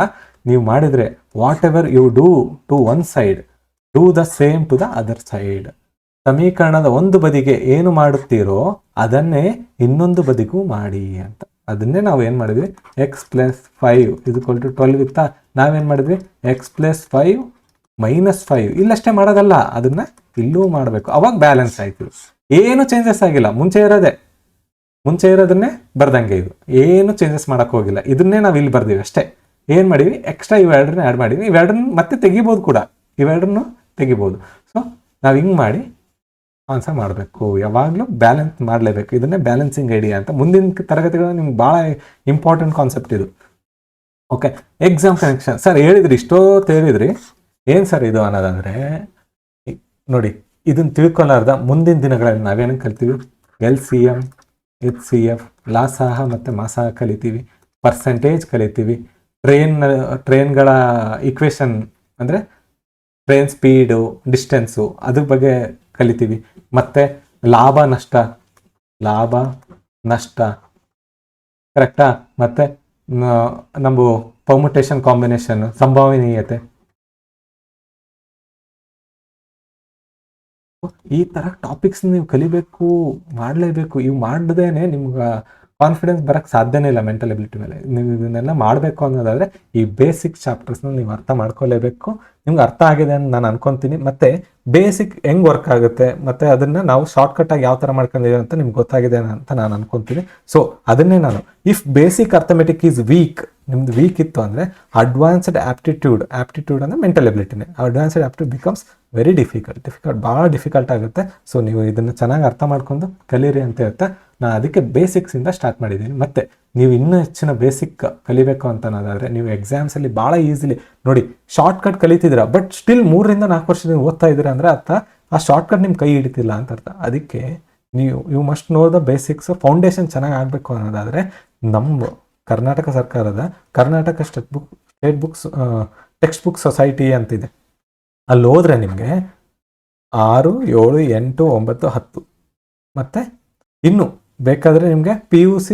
ನೀವು ಮಾಡಿದರೆ whatever you do to one side, do the same to the other side. ಸಮೀಕರಣದ ಒಂದು ಬದಿಗೆ ಏನು ಮಾಡುತ್ತೀರೋ ಅದನ್ನೇ ಇನ್ನೊಂದು ಬದಿಗೂ ಮಾಡಿ ಅಂತ. ಅದನ್ನೇ ನಾವು ಏನು ಮಾಡಿದ್ವಿ, x + 5 = 12 ಇತ್ತಾ, ನಾವೇನು ಮಾಡಿದ್ವಿ, x + 5 - 5 ಇಲ್ಲಷ್ಟೇ ಮಾಡೋದಲ್ಲ, ಅದನ್ನ ಇಲ್ಲೂ ಮಾಡಬೇಕು, ಅವಾಗ ಬ್ಯಾಲೆನ್ಸ್ ಆಯ್ತು. ಏನು ಚೇಂಜಸ್ ಆಗಿಲ್ಲ, ಮುಂಚೆ ಇರೋದನ್ನೇ ಬರ್ದಂಗೆ, ಇದು ಏನು ಚೇಂಜಸ್ ಮಾಡಕ್ ಹೋಗಿಲ್ಲ. ಇದನ್ನೇ ನಾವು ಇಲ್ಲಿ ಬರ್ದೀವಿ ಅಷ್ಟೇ. ಏನು ಮಾಡಿವಿ, ಎಕ್ಸ್ಟ್ರಾ ಇವೆರಡನ್ನ ಆ್ಯಡ್ ಮಾಡಿವಿ. ಇವೆರಡನ್ನ ಮತ್ತೆ ತೆಗಿಬೋದು ಕೂಡ, ಇವೆರಡನ್ನು ತೆಗಿಬೋದು. ಸೊ ನಾವು ಹಿಂಗೆ ಮಾಡಿ ಆನ್ಸರ್ ಮಾಡಬೇಕು. ಯಾವಾಗಲೂ ಬ್ಯಾಲೆನ್ಸ್ ಮಾಡಲೇಬೇಕು. ಇದನ್ನೇ ಬ್ಯಾಲೆನ್ಸಿಂಗ್ ಐಡಿಯಾ ಅಂತ. ಮುಂದಿನ ತರಗತಿಗಳು ನಿಮ್ಗೆ ಭಾಳ ಇಂಪಾರ್ಟೆಂಟ್ ಕಾನ್ಸೆಪ್ಟ್ ಇದು. ಓಕೆ, ಎಕ್ಸಾಮ್ ಕನೆಕ್ಷನ್ ಸರ್ ಹೇಳಿದ್ರಿ, ಇಷ್ಟೋ ಹೇಳಿದ್ರಿ, ಏನು ಸರ್ ಇದು ಅನ್ನೋದಂದರೆ ನೋಡಿ, ಇದನ್ನು ತಿಳ್ಕೊಳ್ಳಾರ್ದ ಮುಂದಿನ ದಿನಗಳಲ್ಲಿ ನಾವೇನು ಕಲಿತೀವಿ, LCM, HCF, ಲಾಸಹ ಮತ್ತು ಮಾಸಹ ಕಲಿತೀವಿ, ಪರ್ಸೆಂಟೇಜ್ ಕಲಿತೀವಿ, ಟ್ರೈನ್ಗಳ ಇಕ್ವೇಷನ್ ಅಂದರೆ ಟ್ರೈನ್ ಸ್ಪೀಡು, ಡಿಸ್ಟೆನ್ಸು ಅದ್ರ ಬಗ್ಗೆ ಕಲಿತೀವಿ. ಮತ್ತು ಲಾಭ ನಷ್ಟ ಕರೆಕ್ಟಾ, ಮತ್ತು ನಮ್ಮ ಪರ್ಮುಟೇಷನ್ ಕಾಂಬಿನೇಷನ್, ಸಂಭವನೀಯತೆ, ಈ ಥರ ಟಾಪಿಕ್ಸ್ ನೀವು ಕಲಿಬೇಕು, ಮಾಡಲೇಬೇಕು. ಇವು ಮಾಡ್ದೇನೆ ನಿಮ್ಗೆ ಕಾನ್ಫಿಡೆನ್ಸ್ ಬರೋಕ್ಕೆ ಸಾಧ್ಯನೇ ಇಲ್ಲ ಮೆಂಟಲ್ ಎಬಿಲಿಟಿ ಮೇಲೆ. ನೀವು ಇದನ್ನೆಲ್ಲ ಮಾಡಬೇಕು ಅನ್ನೋದಾದರೆ ಈ ಬೇಸಿಕ್ ಚಾಪ್ಟರ್ಸ್ನ ನೀವು ಅರ್ಥ ಮಾಡ್ಕೊಳ್ಳೇಬೇಕು. ನಿಮ್ಗೆ ಅರ್ಥ ಆಗಿದೆ ಅಂತ ನಾನು ಅನ್ಕೊತೀನಿ. ಮತ್ತು ಬೇಸಿಕ್ ಹೆಂಗೆ ವರ್ಕ್ ಆಗುತ್ತೆ ಮತ್ತು ಅದನ್ನು ನಾವು ಶಾರ್ಟ್ಕಟಾಗಿ ಯಾವ ಥರ ಮಾಡ್ಕೊಂಡಿದ್ದೀವಿ ಅಂತ ನಿಮ್ಗೆ ಗೊತ್ತಾಗಿದೆ ಅಂತ ನಾನು ಅನ್ಕೊತೀನಿ. ಸೊ ಅದನ್ನೇ ನಾನು, if basic arithmetic is weak, ನಿಮ್ದು ವೀಕ್ ಇತ್ತು ಅಂದರೆ ಅಡ್ವಾನ್ಸ್ಡ್ ಆಪ್ಟಿಟ್ಯೂಡ್ ಅಂದರೆ ಮೆಂಟಲ್ ಎಬಿಲಿಟಿನೇ, advanced aptitude becomes very difficult, ಭಾಳ ಡಿಫಿಕಲ್ಟ್ ಆಗುತ್ತೆ. ಸೊ ನೀವು ಇದನ್ನು ಚೆನ್ನಾಗಿ ಅರ್ಥ ಮಾಡ್ಕೊಂಡು ಕಲೀರಿ ಅಂತ ಹೇಳ್ತಾ ನಾನು ಅದಕ್ಕೆ ಬೇಸಿಕ್ಸಿಂದ ಸ್ಟಾರ್ಟ್ ಮಾಡಿದ್ದೀನಿ. ಮತ್ತು ನೀವು ಇನ್ನೂ ಹೆಚ್ಚಿನ ಬೇಸಿಕ್ ಕಲಿಬೇಕು ಅಂತ ಅನ್ನೋದಾದರೆ ನೀವು ಎಕ್ಸಾಮ್ಸಲ್ಲಿ ಭಾಳ ಈಸಿಲಿ ನೋಡಿ, ಶಾರ್ಟ್ಕಟ್ ಕಲಿತಿದ್ದೀರಾ ಬಟ್ ಸ್ಟಿಲ್ 3 ರಿಂದ 4 ವರ್ಷದಿಂದ ಓದ್ತಾ ಇದ್ದೀರಾ ಅಂದರೆ ಅರ್ಥ ಆ ಶಾರ್ಟ್ಕಟ್ ನಿಮ್ಮ ಕೈ ಹಿಡಿತಿಲ್ಲ ಅಂತ ಅರ್ಥ. ಅದಕ್ಕೆ you must know the basics. Foundation ಚೆನ್ನಾಗಿ ಆಗಬೇಕು ಅನ್ನೋದಾದರೆ ನಮ್ಮ ಕರ್ನಾಟಕ ಸರ್ಕಾರದ ಕರ್ನಾಟಕ ಟೆಕ್ಸ್ಟ್ ಬುಕ್ ಸೊಸೈಟಿ ಅಂತಿದೆ, ಅಲ್ಲಿ ಹೋದರೆ ನಿಮಗೆ 6, 7, 8, 9, 10 ಮತ್ತು ಇನ್ನು ಬೇಕಾದರೆ ನಿಮಗೆ PUC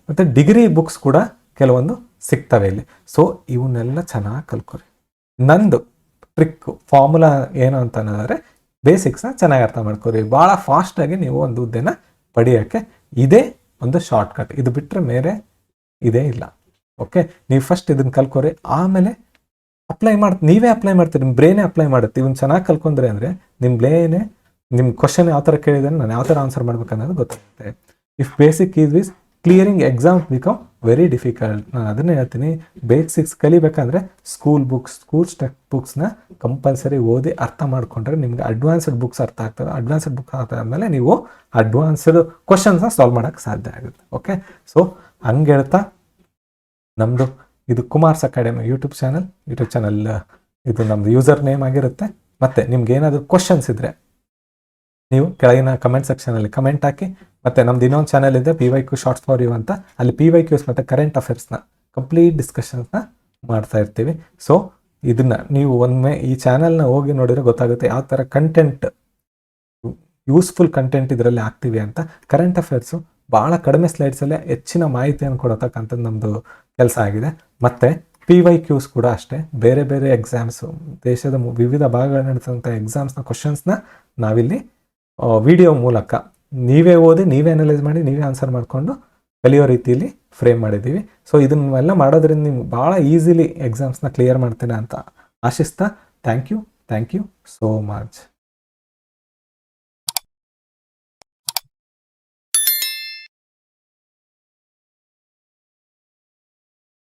ಮತ್ತು ಡಿಗ್ರಿ ಬುಕ್ಸ್ ಕೂಡ ಕೆಲವೊಂದು ಸಿಗ್ತವೆ ಇಲ್ಲಿ. ಸೊ ಇವನ್ನೆಲ್ಲ ಚೆನ್ನಾಗಿ ಕಲ್ಕೊರಿ. ನಂದು ಟ್ರಿಕ್ಕು ಫಾರ್ಮುಲಾ ಏನು ಅಂತ ಅನ್ನೋದಾದರೆ ಬೇಸಿಕ್ಸ್ನ ಚೆನ್ನಾಗಿ ಅರ್ಥ ಮಾಡ್ಕೊರಿ. ಭಾಳ ಫಾಸ್ಟಾಗಿ ನೀವು ಒಂದು ಹುದ್ದೆನ ಪಡೆಯೋಕ್ಕೆ ಇದೇ ಒಂದು ಶಾರ್ಟ್ಕಟ್. ಇದು ಬಿಟ್ಟರೆ ಬೇರೆ ಇದೇ ಇಲ್ಲ. ಓಕೆ, ನೀವು ಫಸ್ಟ್ ಇದನ್ನು ಕಲ್ಕೊರಿ, ಆಮೇಲೆ ನೀವೇ ಅಪ್ಲೈ ಮಾಡ್ತೀರಿ, ನಿಮ್ಮ ಬ್ರೈನೇ ಅಪ್ಲೈ ಮಾಡುತ್ತೆ. ಇವನ್ನ ಚೆನ್ನಾಗಿ ಕಲ್ಕೊಂಡ್ರೆ ಅಂದರೆ ನಿಮ್ಮ ಬ್ರೈನೇ ನಿಮ್ಮ ಕ್ವಶನ್ ಯಾವ ಥರ ಕೇಳಿದ್ರೆ ನಾನು ಯಾವ ಥರ ಆನ್ಸರ್ ಮಾಡ್ಬೇಕು ಅನ್ನೋದು ಗೊತ್ತಾಗುತ್ತೆ. If basic is clearing exams become very difficult. ನಾನು ಅದನ್ನೇ ಹೇಳ್ತೀನಿ, ಬೇಸಿಕ್ಸ್ ಕಲಿಬೇಕಂದ್ರೆ ಸ್ಕೂಲ್ ಟೆಕ್ಸ್ಟ್ ಬುಕ್ಸ್ನ ಕಂಪಲ್ಸರಿ ಓದಿ ಅರ್ಥ ಮಾಡಿಕೊಂಡ್ರೆ ನಿಮ್ಗೆ ಅಡ್ವಾನ್ಸ್ಡ್ ಬುಕ್ಸ್ ಅರ್ಥ ಆಗ್ತವೆ. ಅಡ್ವಾನ್ಸ್ಡ್ ಬುಕ್ ಅರ್ಥ ಆದಮೇಲೆ ನೀವು ಅಡ್ವಾನ್ಸ್ಡ್ ಕ್ವಶನ್ಸ್ನ ಸಾಲ್ವ್ ಮಾಡೋಕ್ಕೆ ಸಾಧ್ಯ ಆಗುತ್ತೆ. ಓಕೆ, ಸೊ ಹಂಗೆ ಹೇಳ್ತಾ ನಮ್ಮದು ಇದು ಕುಮಾರ್ಸ್ ಅಕಾಡೆಮಿ ಯೂಟ್ಯೂಬ್ ಚಾನಲ್ ಇದು ನಮ್ಮದು ಯೂಸರ್ ನೇಮ್ ಆಗಿರುತ್ತೆ. ಮತ್ತು ನಿಮ್ಗೆ ಏನಾದರೂ ಕ್ವಶನ್ಸ್ ಇದ್ದರೆ ನೀವು ಕೆಳಗಿನ ಕಮೆಂಟ್ ಸೆಕ್ಷನಲ್ಲಿ ಕಮೆಂಟ್ ಹಾಕಿ. ಮತ್ತು ನಮ್ದು ಇನ್ನೊಂದು ಚಾನಲ್ ಇದೆ PYQ ಶಾರ್ಟ್ಸ್ ಫಾರ್ ಯು ಅಂತ, ಅಲ್ಲಿ PYQs ಮತ್ತು ಕರೆಂಟ್ ಅಫೇರ್ಸ್ನ ಕಂಪ್ಲೀಟ್ ಡಿಸ್ಕಷನ್ಸ್ನ ಮಾಡ್ತಾ ಇರ್ತೀವಿ. ಸೊ ಇದನ್ನು ನೀವು ಒಮ್ಮೆ ಈ ಚಾನಲ್ನ ಹೋಗಿ ನೋಡಿದ್ರೆ ಗೊತ್ತಾಗುತ್ತೆ ಯಾವ ಥರ ಕಂಟೆಂಟ್, ಯೂಸ್ಫುಲ್ ಕಂಟೆಂಟ್ ಇದರಲ್ಲಿ ಆಗ್ತೀವಿ ಅಂತ. ಕರೆಂಟ್ ಅಫೇರ್ಸು ಭಾಳ ಕಡಿಮೆ ಸ್ಲೈಡ್ಸಲ್ಲೇ ಹೆಚ್ಚಿನ ಮಾಹಿತಿಯನ್ನು ಕೊಡತಕ್ಕಂಥದ್ದು ನಮ್ಮದು ಕೆಲಸ ಆಗಿದೆ. ಮತ್ತು PYQs ಕೂಡ ಅಷ್ಟೇ, ಬೇರೆ ಬೇರೆ ಎಕ್ಸಾಮ್ಸು, ದೇಶದ ವಿವಿಧ ಭಾಗಗಳು ನಡೆಸೋಂಥ ಎಕ್ಸಾಮ್ಸ್ನ ಕ್ವಶನ್ಸ್ನ ನಾವಿಲ್ಲಿ ವಿಡಿಯೋ ಮೂಲಕ ನೀವೇ ಓದಿ, ನೀವೇ ಅನಲೈಸ್ ಮಾಡಿ, ನೀವೇ ಆನ್ಸರ್ ಮಾಡಿಕೊಂಡು ಕಲಿಯೋ ರೀತಿಯಲ್ಲಿ ಫ್ರೇಮ್ ಮಾಡಿದ್ದೀವಿ. ಸೊ ಇದನ್ನೆಲ್ಲ ಮಾಡೋದ್ರಿಂದ ನೀವು ಭಾಳ ಈಸಿಲಿ ಎಕ್ಸಾಮ್ಸ್ನ ಕ್ಲಿಯರ್ ಮಾಡ್ತೀರಾ ಅಂತ ಆಶಿಸ್ತಾ, ಥ್ಯಾಂಕ್ ಯು ಸೋ ಮಚ್.